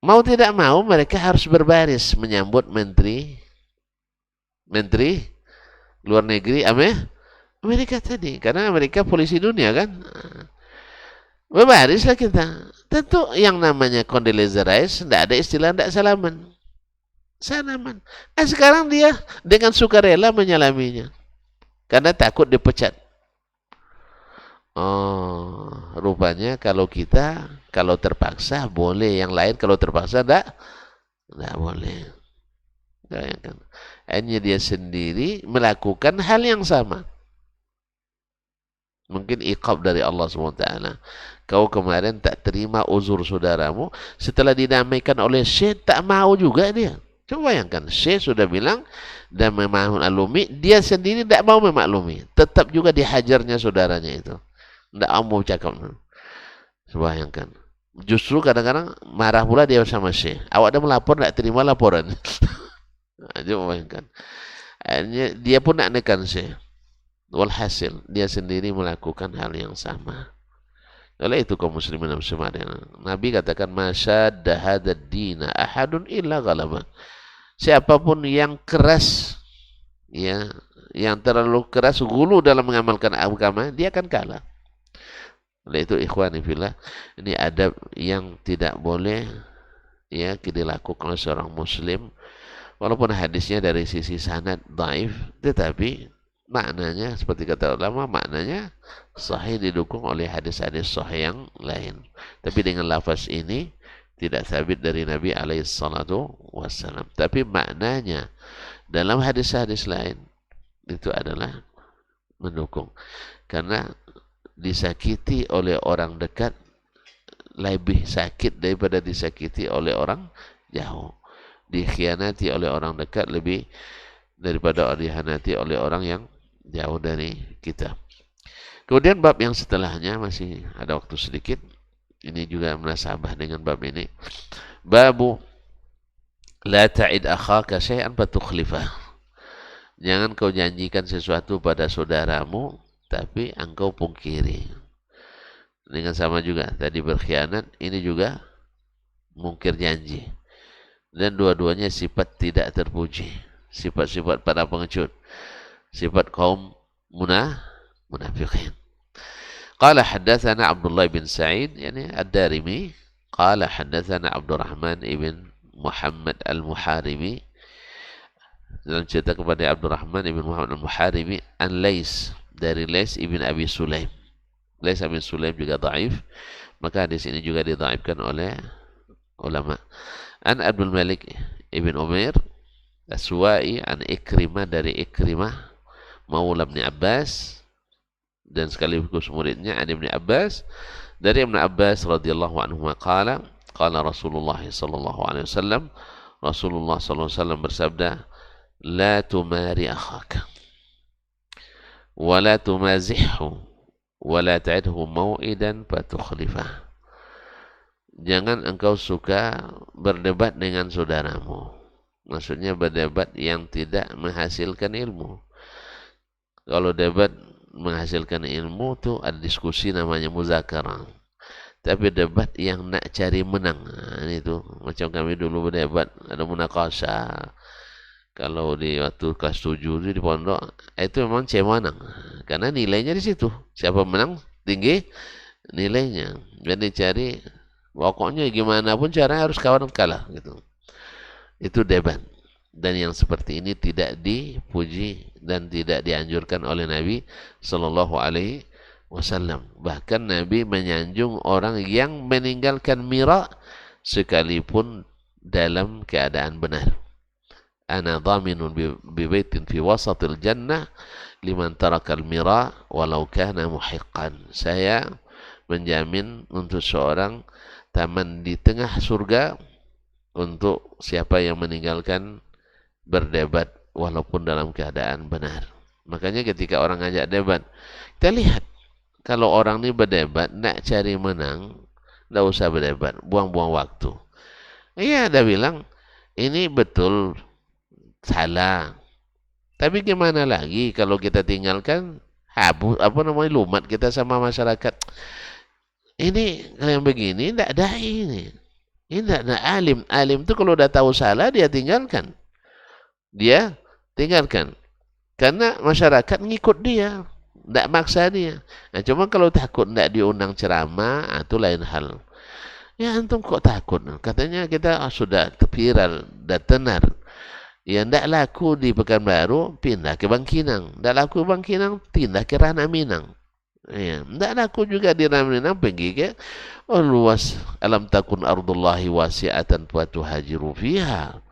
Mau tidak mau mereka harus berbaris menyambut menteri luar negeri Amerika tadi, karena Amerika polisi dunia kan. Berbarislah kita. Tentu yang namanya Condoleezza Rice tidak ada istilah tidak salaman. Sekarang dia dengan sukarela menyalaminya karena takut dipecat. Oh, rupanya kalau terpaksa boleh, yang lain kalau terpaksa tidak boleh. Bayangkan. Hanya dia sendiri melakukan hal yang sama. Mungkin iqab dari Allah SWT. Kau kemarin tak terima uzur saudaramu, setelah didamaikan oleh Syekh tak mau juga dia. Coba bayangkan, Syekh sudah bilang dan memaklumi, dia sendiri tidak mau memaklumi. Tetap juga dihajarnya saudaranya itu. Tidak mau cakap. Coba bayangkan. Justru kadang-kadang marah pula dia sama Syekh. Awak dah melapor, tidak terima laporan. Coba bayangkan. Dia pun nak nekan Syekh. Walhasil, dia sendiri melakukan hal yang sama. Oleh itu kaum muslimin dan muslimat, Nabi katakan, masyadda hadad dina ahadun illa ghalaba. Siapapun yang keras, ya, yang terlalu keras gulu dalam mengamalkan agama, dia akan kalah. Oleh itu ikhwani fillah, ini adab yang tidak boleh ya dilakukan oleh seorang muslim, walaupun hadisnya dari sisi sanad dhaif, tetapi maknanya seperti kata ulama, maknanya sahih didukung oleh hadis-hadis sahih yang lain. Tapi dengan lafaz ini tidak sabit dari Nabi alaihi salatu wassalam. Tapi maknanya dalam hadis-hadis lain itu adalah mendukung. Karena disakiti oleh orang dekat lebih sakit daripada disakiti oleh orang jauh. Dikhianati oleh orang dekat lebih daripada dikhianati oleh orang yang jauh dari kita. Kemudian bab yang setelahnya, masih ada waktu sedikit, ini juga munasabah dengan bab ini. Babu la ta'id akhaka syai'an fatukhlifah. Jangan kau janjikan sesuatu pada saudaramu tapi engkau pungkiri. Dengan sama juga tadi berkhianat, ini juga mungkir janji. Dan dua-duanya sifat tidak terpuji, sifat-sifat para pengecut, sifat kaum munafiqin. Qala haddatsana Abdullah bin Sa'id yani ad-Darimi, qala haddatsana Abdurrahman ibn Muhammad al-Muharibi, dalam cerita kepada Abdurrahman ibn Muhammad al-Muharibi, an Lais, dari Lais ibn Abi Sulaim. Lais ibn Sulaim juga dhaif, maka hadis ini juga didhaifkan oleh ulama. An Abdul Malik ibn Umair As-Suwai, an Ikrimah, dari Ikrimah maula Ibn Abbas dan sekaligus muridnya, an Ibn Abbas, dari Ibn Abbas radhiyallahu anhu, qala qala Rasulullah sallallahu alaihi wasallam, Rasulullah sallallahu alaihi wasallam bersabda, la tumari akhaka wa la tumazihhu wa la ta'idhu mau'idan fatukhlifah. Jangan engkau suka berdebat dengan saudaramu. Maksudnya berdebat yang tidak menghasilkan ilmu. Kalau debat menghasilkan ilmu tuh ada diskusi namanya muzakarah. Tapi debat yang nak cari menang, nah, ini tuh macam kami dulu berdebat, ada munakasah. Kalau di waktu kelas 7 di pondok, itu memang cemenang. Karena nilainya di situ. Siapa menang tinggi nilainya. Jadi cari, pokoknya gimana pun caranya harus kawan kalah gitu. Itu debat. Dan yang seperti ini tidak dipuji dan tidak dianjurkan oleh Nabi sallallahu alaihi wasallam. Bahkan Nabi menyanjung orang yang meninggalkan mira sekalipun dalam keadaan benar. Ana dhaminun bi baitin fi wasatil jannah liman tarakal mira walau kana muhiqqan. Saya menjamin untuk seorang taman di tengah surga untuk siapa yang meninggalkan berdebat walaupun dalam keadaan benar. Makanya ketika orang ngajak debat, kita lihat kalau orang ini berdebat nak cari menang, tidak usah berdebat, buang-buang waktu. Iya, dia bilang ini betul salah. Tapi gimana lagi kalau kita tinggalkan lumat kita sama masyarakat. Ini yang begini tidak ada ini. Ini tidak ada alim. Alim itu kalau udah tahu salah dia tinggalkan. Dia tinggalkan. Karena masyarakat ngikut dia. Tidak maksa dia. Nah, cuma kalau takut tidak diundang ceramah, itu lain hal. Ya antum kok takut? Katanya kita sudah viral dan tenar. Ya tidak laku di Pekanbaru, pindah ke Bangkinang. Tidak laku Bangkinang, pindah ke Ranah Minang. Ya, tidak laku juga di Ranah Minang, pergi ke luas. Alam takun ardullahi wasi'atan fatuhajiru fiha.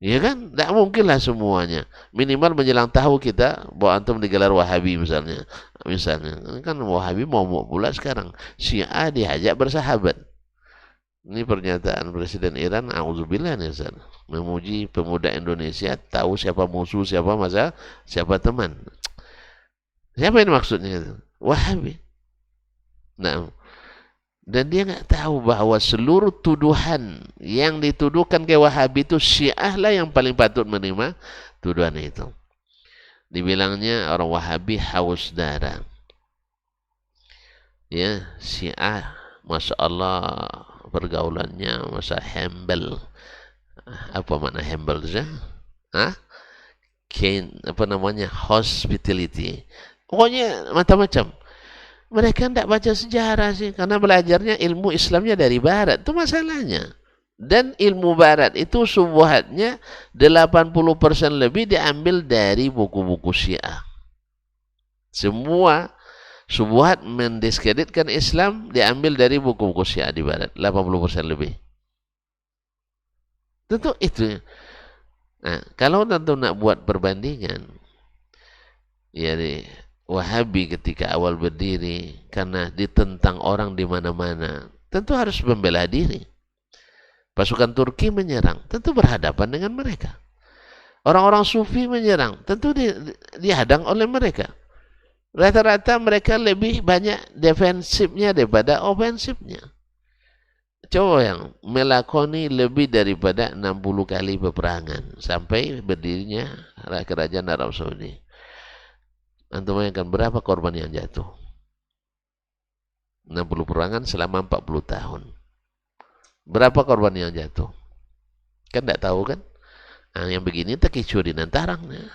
Ya kan? Tidak mungkinlah semuanya. Minimal menjelang tahu kita bahwa antum digelar Wahabi misalnya. Misalnya, kan Wahabi mau pula sekarang. Syiah diajak bersahabat. Ini pernyataan Presiden Iran, auzubillah nih Ustaz, memuji pemuda Indonesia tahu siapa musuh, siapa teman. Siapa ini maksudnya? Wahabi. Nah, dan dia nggak tahu bahwa seluruh tuduhan yang dituduhkan ke Wahabi itu Syiah lah yang paling patut menerima tuduhan itu. Dibilangnya orang Wahabi haus darah. Ya, Syiah, Masya Allah, pergaulannya masa humble. Apa makna humble saja? Hospitality. Pokoknya macam-macam. Mereka tidak baca sejarah sih, karena belajarnya ilmu Islamnya dari Barat. Itu masalahnya. Dan ilmu Barat itu subuhatnya 80% lebih diambil dari buku-buku Syiah. Semua syubhat mendiskreditkan Islam diambil dari buku-buku Syiah di barat, 80% lebih. Tentu itu. Nah, kalau tentu nak buat perbandingan, ya Wahabi ketika awal berdiri karena ditentang orang di mana-mana, tentu harus membela diri. Pasukan Turki menyerang, tentu berhadapan dengan mereka. Orang-orang Sufi menyerang, tentu dihadang oleh mereka. Rata-rata mereka lebih banyak defensifnya daripada ofensifnya. Coba yang melakoni lebih daripada 60 kali peperangan sampai berdirinya kerajaan Arab Saudi. Antum bayangkan berapa korban yang jatuh? 60 peperangan selama 40 tahun. Berapa korban yang jatuh? Kan tidak tahu kan? Nah, yang begini terkicau di nantarangnya.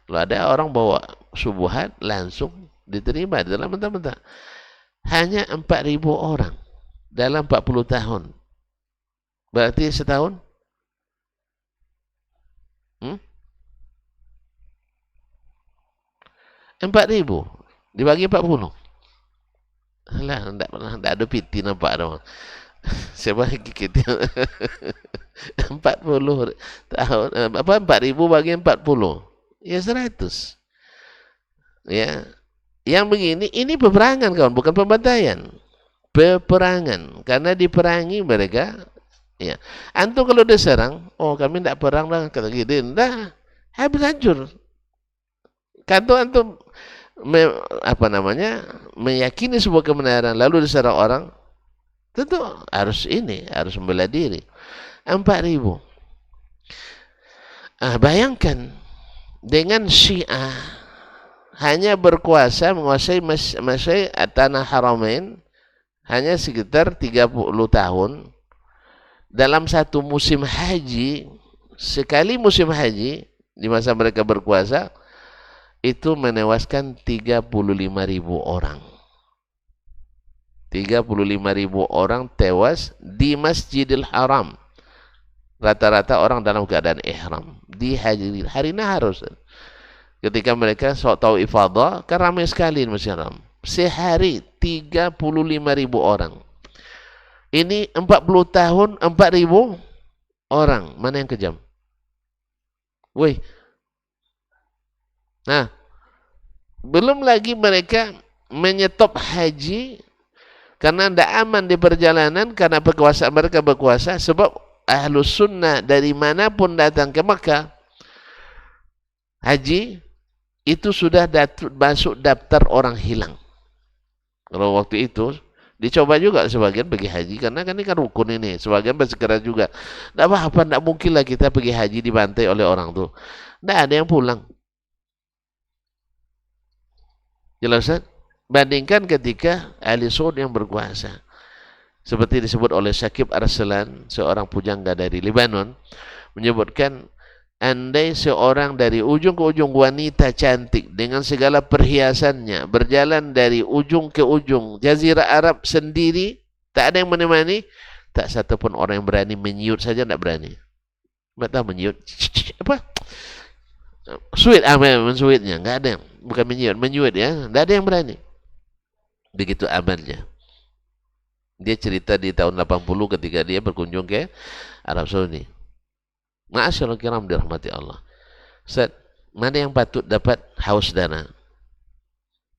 Kalau ada orang bawa subuhat langsung diterima dalam mentah-mentah. Hanya 4.000 orang dalam 40 tahun. Berarti setahun? 4.000 dibagi 40. Alah, tidak ada piti nampak dong. Siapa kita 40 tahun apa 4.000 bagi 40 ya 100 ya. Yang begini ini peperangan kawan, bukan pembantaian, peperangan karena diperangi mereka ya. Antum kalau diserang, oh kami tidak perang lah kata gitu, dah habis hancur. Kanto antum meyakini sebuah kebenaran lalu diserang orang, tentu harus membela diri. 4.000. Bayangkan dengan Syiah hanya menguasai tanah Haramain hanya sekitar 30 tahun. Dalam satu musim haji, sekali musim haji di masa mereka berkuasa itu menewaskan 35.000 orang. 35.000 orang tewas di Masjidil Haram. Rata-rata orang dalam keadaan ihram di hari nahar. Ketika mereka tahu ifadah, kan ramai sekali di Masjidil Haram. Sehari 35.000 orang. Ini 40 tahun 4.000 orang. Mana yang kejam? Woi. Nah, belum lagi mereka menyetop haji karena tidak aman di perjalanan karena mereka berkuasa. Sebab Ahlus Sunnah dari manapun datang ke Makkah haji itu sudah masuk daftar orang hilang. Kalau waktu itu dicoba juga sebagian pergi haji karena ini kan rukun ini, sebagian bersikeras juga. Tidak apa-apa, tidak mungkinlah kita pergi haji dibantai oleh orang tuh. Tidak ada yang pulang. Jelas kan? Bandingkan ketika Ahli Saud yang berkuasa. Seperti disebut oleh Syakib Arslan, seorang pujangga dari Lebanon, menyebutkan andai seorang dari ujung ke ujung wanita cantik dengan segala perhiasannya berjalan dari ujung ke ujung Jazirah Arab sendiri, tak ada yang menemani, tak satu pun orang yang berani menyiut saja, tidak berani. Tahu menyiut? Apa? Suit, mensuitnya, nggak ada yang, bukan menyuit ya, nggak ada yang berani. Begitu amalnya. Dia cerita di tahun 80 ketika dia berkunjung ke Arab Saudi. Ma'asyarul kiram dirahmati Allah. Ustaz, mana yang patut dapat haus dana?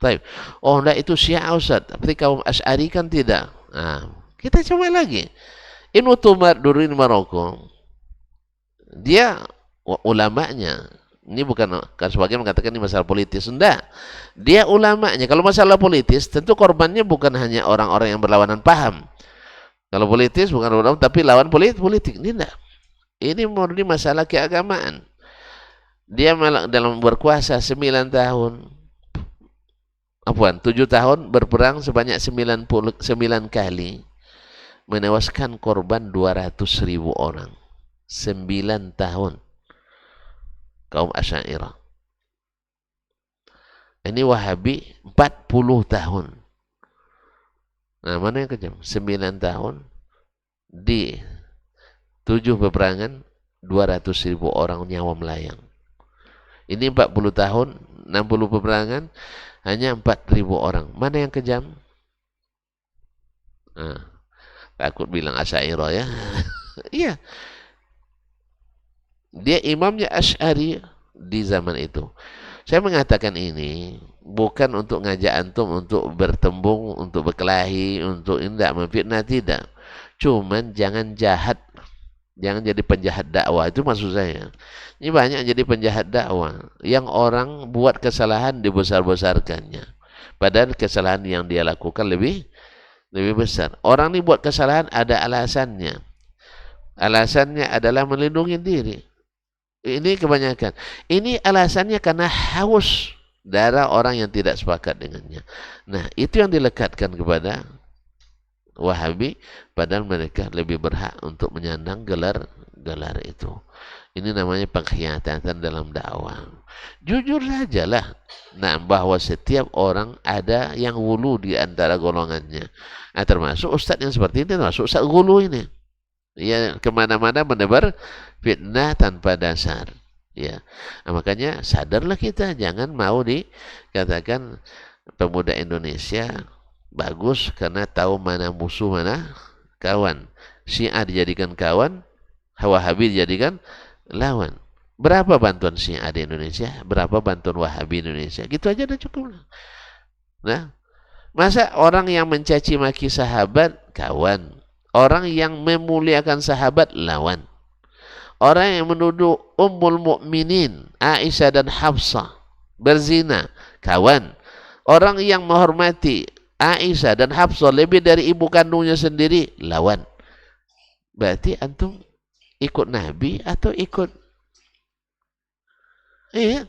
Taib. Oh, enggak, itu Syiah Ustaz. Tapi kaum Asy'ari kan tidak. Nah, kita coba lagi. Ibnu Tumar dulu di Maroko. Dia ulamanya. Ini bukan, kan sebagian mengatakan ini masalah politis. Enggak. Dia ulamanya. Kalau masalah politis, tentu korbannya bukan hanya orang-orang yang berlawanan paham. Kalau politis bukan orang, tapi lawan politik. Ini enggak. Ini murni masalah keagamaan. Dia dalam berkuasa 9 tahun. 7 tahun berperang sebanyak 99 kali. Menewaskan korban 200.000 orang. 9 tahun. Kaum Asy'ariyah. Ini Wahabi 40 tahun. Nah, mana yang kejam? 9 tahun di 7 peperangan 200.000 orang nyawa melayang. Ini 40 tahun 60 peperangan hanya 4.000 orang. Mana yang kejam? Nah, takut bilang Asy'ariyah ya. Iya. Dia imamnya Asy'ari di zaman itu. Saya mengatakan ini bukan untuk ngajak antum untuk bertembung, untuk berkelahi, untuk tidak memfitnah, tidak. Cuman jangan jahat. Jangan jadi penjahat dakwah, itu maksud saya. Ini banyak jadi penjahat dakwah. Yang orang buat kesalahan dibesar-besarkannya. Padahal kesalahan yang dia lakukan lebih besar. Orang ini buat kesalahan ada alasannya. Alasannya adalah melindungi diri. Ini kebanyakan. Ini alasannya karena haus darah orang yang tidak sepakat dengannya. Nah, itu yang dilekatkan kepada Wahabi, padahal mereka lebih berhak untuk menyandang gelar itu. Ini namanya pengkhianatan dalam dakwah. Jujur sajalah, nah, bahwa setiap orang ada yang gulu di antara golongannya. Nah, termasuk ustadz yang seperti ini, termasuk ustadz gulu ini. Ya, kemana-mana menebar fitnah tanpa dasar. Ya, nah, makanya sadarlah kita, jangan mau dikatakan pemuda Indonesia bagus karena tahu mana musuh mana kawan. Syiah dijadikan kawan, Wahabi dijadikan lawan. Berapa bantuan Syiah di Indonesia? Berapa bantuan Wahabi di Indonesia? Gitu aja udah cukup. Nah, masa orang yang mencaci maki sahabat kawan, orang yang memuliakan sahabat lawan, orang yang menuduh Ummul Mukminin Aisyah dan Hafsah berzina kawan, orang yang menghormati Aisyah dan Hafsah lebih dari ibu kandungnya sendiri lawan. Berarti antum ikut Nabi atau ikut? Iya.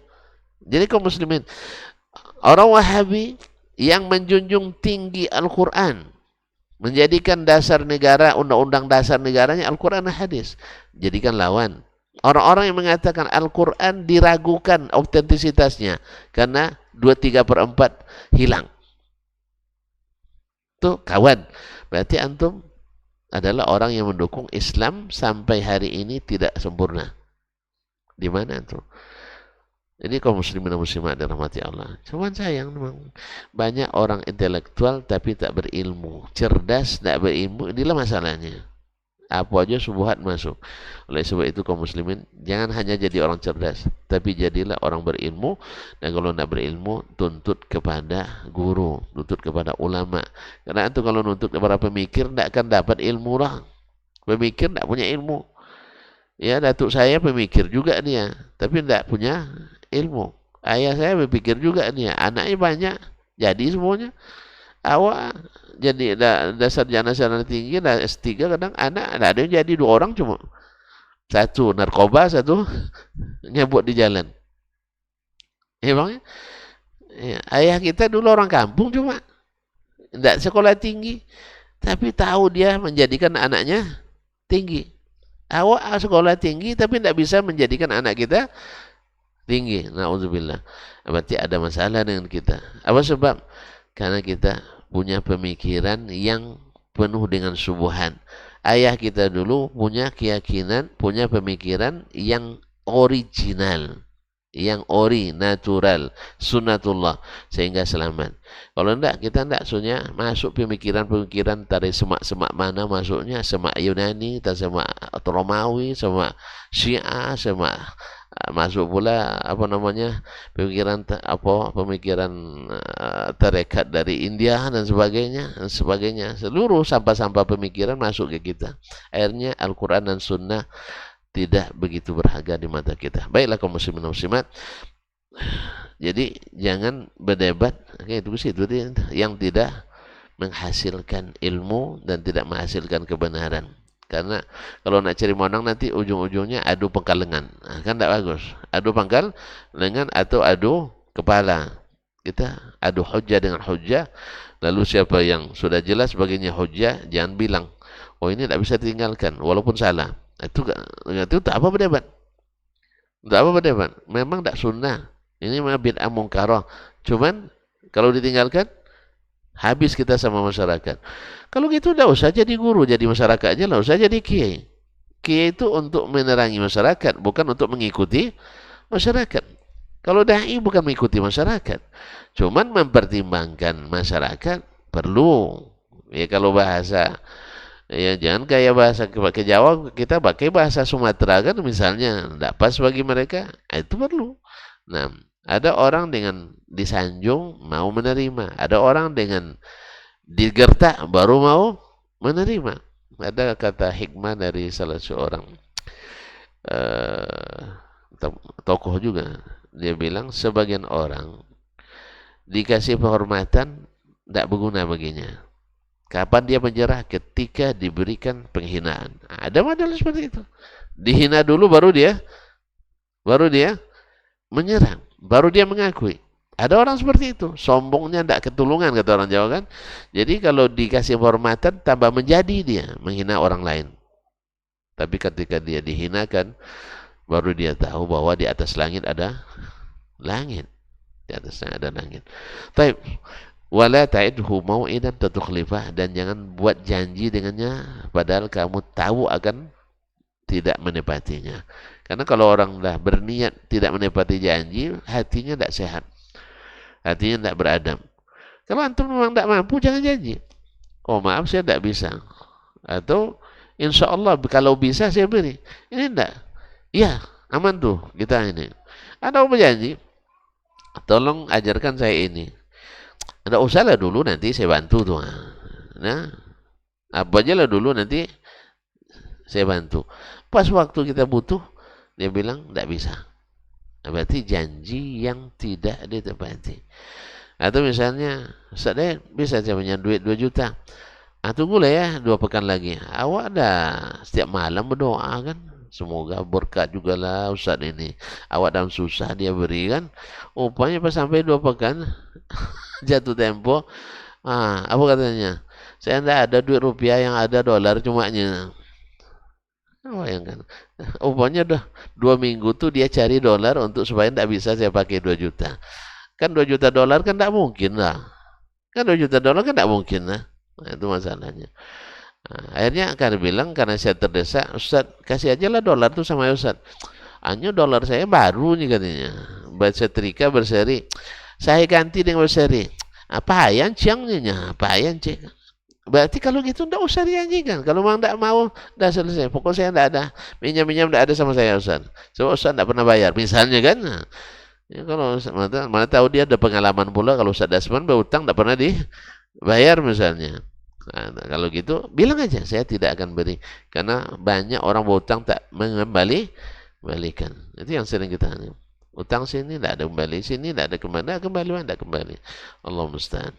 Jadi kaum muslimin, orang Wahabi yang menjunjung tinggi Al-Quran, menjadikan dasar negara, undang-undang dasar negaranya Al-Quran dan hadis, jadikan lawan. Orang-orang yang mengatakan Al-Quran diragukan autentisitasnya karena 2/3/4 hilang, tuh kawan. Berarti antum adalah orang yang mendukung Islam sampai hari ini tidak sempurna. Di mana antum? Ini kaum muslimin dan muslimat dirahmati Allah. Cuman sayang memang banyak orang intelektual tapi tak berilmu, cerdas tak berilmu. Inilah masalahnya. Apa aja subuhat masuk. Oleh sebab itu kaum muslimin jangan hanya jadi orang cerdas, tapi jadilah orang berilmu. Dan kalau tidak berilmu, tuntut kepada guru, tuntut kepada ulama. Karena itu kalau nuntut kepada pemikir tidak akan dapat ilmu lah. Pemikir tidak punya ilmu. Ya, datuk saya pemikir juga dia, tapi tidak punya ilmu. Ayah saya berpikir juga dia, anaknya banyak, jadi semuanya. Awak jadi dasar sarjana tinggi, S3 kadang anak ada yang jadi 2 orang cuma. Satu narkoba, satu nyebut di jalan. Emangnya? Ya, ayah kita dulu orang kampung cuma tidak sekolah tinggi, tapi tahu dia menjadikan anaknya tinggi. Awak sekolah tinggi tapi tidak bisa menjadikan anak kita tinggi. Na'udzubillah. Berarti ada masalah dengan kita. Apa sebab? Karena kita punya pemikiran yang penuh dengan subuhan. Ayah kita dulu punya keyakinan, punya pemikiran yang original, yang natural, sunnatullah, sehingga selamat. Kalau enggak, kita enggak, soalnya masuk pemikiran-pemikiran dari semak-semak mana masuknya, semak Yunani, semak Romawi, semak Syiah, semak masuk pula pemikiran tarekat dari India dan sebagainya, seluruh sampah-sampah pemikiran masuk ke kita. Akhirnya Al-Quran dan Sunnah tidak begitu berharga di mata kita. Baiklah kaum muslimin dan muslimat, jadi jangan berdebat itu yang tidak menghasilkan ilmu dan tidak menghasilkan kebenaran. Karena kalau nak cari menang nanti ujung-ujungnya adu pangkalengan. Nah, kan tidak bagus. Adu pangkal lengan atau adu kepala. Kita adu hujjah dengan hujjah. Lalu siapa yang sudah jelas baginya hujjah, jangan bilang, oh ini tidak bisa ditinggalkan walaupun salah. Itu tak apa berdebat. Tak apa berdebat. Memang tak sunnah. Ini memang bid'ah mungkarah. Cuman kalau ditinggalkan habis kita sama masyarakat. Kalau gitu tidak usah jadi guru, jadi masyarakat aja, tidak usah jadi kiai. Kiai itu untuk menerangi masyarakat, bukan untuk mengikuti masyarakat. Kalau dai bukan mengikuti masyarakat, cuman mempertimbangkan masyarakat perlu. Ya kalau bahasa, ya jangan kayak bahasa pakai Jawa, kita pakai bahasa Sumatera kan misalnya, tidak pas bagi mereka, itu perlu. Nah, ada orang dengan disanjung mau menerima, ada orang dengan digertak baru mau menerima. Ada kata hikmah dari salah seorang eh, tokoh juga. Dia bilang sebagian orang dikasih penghormatan tidak berguna baginya. Kapan dia menyerah? Ketika diberikan penghinaan. Ada model seperti itu. Dihina dulu baru dia menyerang, baru dia mengakui. Ada orang seperti itu, sombongnya tidak ketulungan kata orang Jawa kan. Jadi kalau dikasih penghormatan tambah menjadi dia menghina orang lain. Tapi ketika dia dihinakan, baru dia tahu bahwa di atas langit ada langit. Di atasnya ada langit. Baik. Wala ta'idhu mau'idan tatukhlifah, dan jangan buat janji dengannya padahal kamu tahu akan tidak menepatinya. Karena kalau orang dah berniat tidak menepati janji, hatinya tidak sehat. Hatinya tidak beradab. Kalau antum memang tidak mampu, jangan janji. Oh maaf saya tidak bisa. Atau insya Allah kalau bisa saya beri. Ini tidak. Iya, aman tuh kita ini. Ada orang berjanji, tolong ajarkan saya ini. Tidak usah lah dulu, nanti saya bantu tuh. Nah, apa aja lah dulu, nanti saya bantu. Pas waktu kita butuh, dia bilang tidak bisa. Berarti janji yang tidak ditepati. Atau misalnya, Ustaz bisa saya punya duit 2 juta. Tunggulah ya 2 pekan lagi. Awak ada setiap malam berdoa kan. Semoga berkat juga lah Ustaz ini. Awak dalam susah dia beri kan. Rupanya pas sampai 2 pekan, jatuh tempo. Apa katanya? Saya tidak ada duit rupiah, yang ada dolar cumanya. Bayangkan. Rupanya udah 2 minggu tuh dia cari dolar untuk supaya tidak bisa saya pakai 2 juta. Kan 2 juta dolar kan tidak mungkin lah. Kan 2 juta dolar kan tidak mungkin lah. Nah, itu masalahnya. Akhirnya akan bilang karena saya terdesak, Ustaz kasih aja lah dolar tuh sama Ustaz. Hanya dolar saya baru nih katanya. Setrika berseri. Saya ganti dengan berseri. Apa yang ciangnya? Apa yang cek? Berarti kalau gitu tidak usah dijanjikan. Kalau memang tidak mau, dah selesai. Pokoknya saya tidak ada. Minjam-minjam tidak ada sama saya Ustaz. Sebab Ustaz tidak pernah bayar. Misalnya kan. Ya, kalau mana tahu dia ada pengalaman pula kalau Ustaz Dasman berutang tidak pernah dibayar misalnya. Kalau gitu bilang aja saya tidak akan beri. Karena banyak orang berutang tak mengembalikan. Itu yang sering kita hanya. Utang sini tidak ada kembali, sini tidak ada kembali, tidak kembali. Allah musta'an.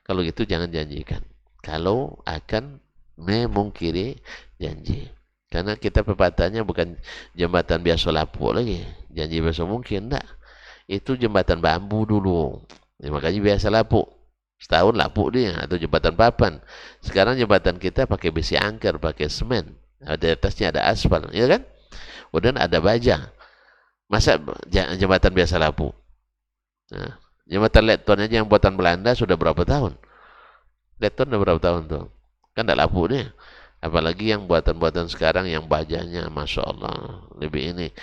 Kalau gitu jangan janjikan. Kalau akan memungkiri janji. Karena kita pepatahnya bukan jembatan biasa lapuk lagi. Janji biasa mungkin, enggak. Itu jembatan bambu dulu. Ya, makanya biasa lapuk. Setahun lapuk dia, atau jembatan papan. Sekarang jembatan kita pakai besi angker, pakai semen. Di atasnya ada aspal, ya kan? Kemudian ada baja. Masa jembatan biasa lapuk? Nah, jembatan Letton aja yang buatan Belanda sudah berapa tahun? Letton udah berapa tahun tuh? Kan tidak lapuk nih. Apalagi yang buatan-buatan sekarang yang bajanya, Masya Allah, lebih ini.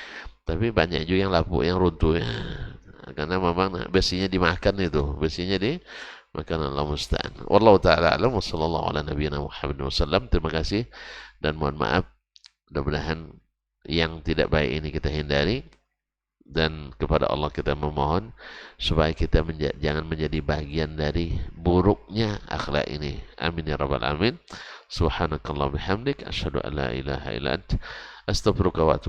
Tapi banyak juga yang lapuk, yang runtuh ya. Karena memang besinya dimakan itu. Besinya dimakan. Allah musta'an. Wallahu ta'ala alam. Wassallallahu ala nabiyina Muhammad wasallam. Terima kasih. Dan mohon maaf. Mudah-mudahan yang tidak baik ini kita hindari. Dan kepada Allah kita memohon supaya kita jangan menjadi bagian dari buruknya akhlak ini. Amin ya rabbal alamin. Subhanakallah bihamdik asyhadu an la ilaha illa anta astaghfiruka wa atubu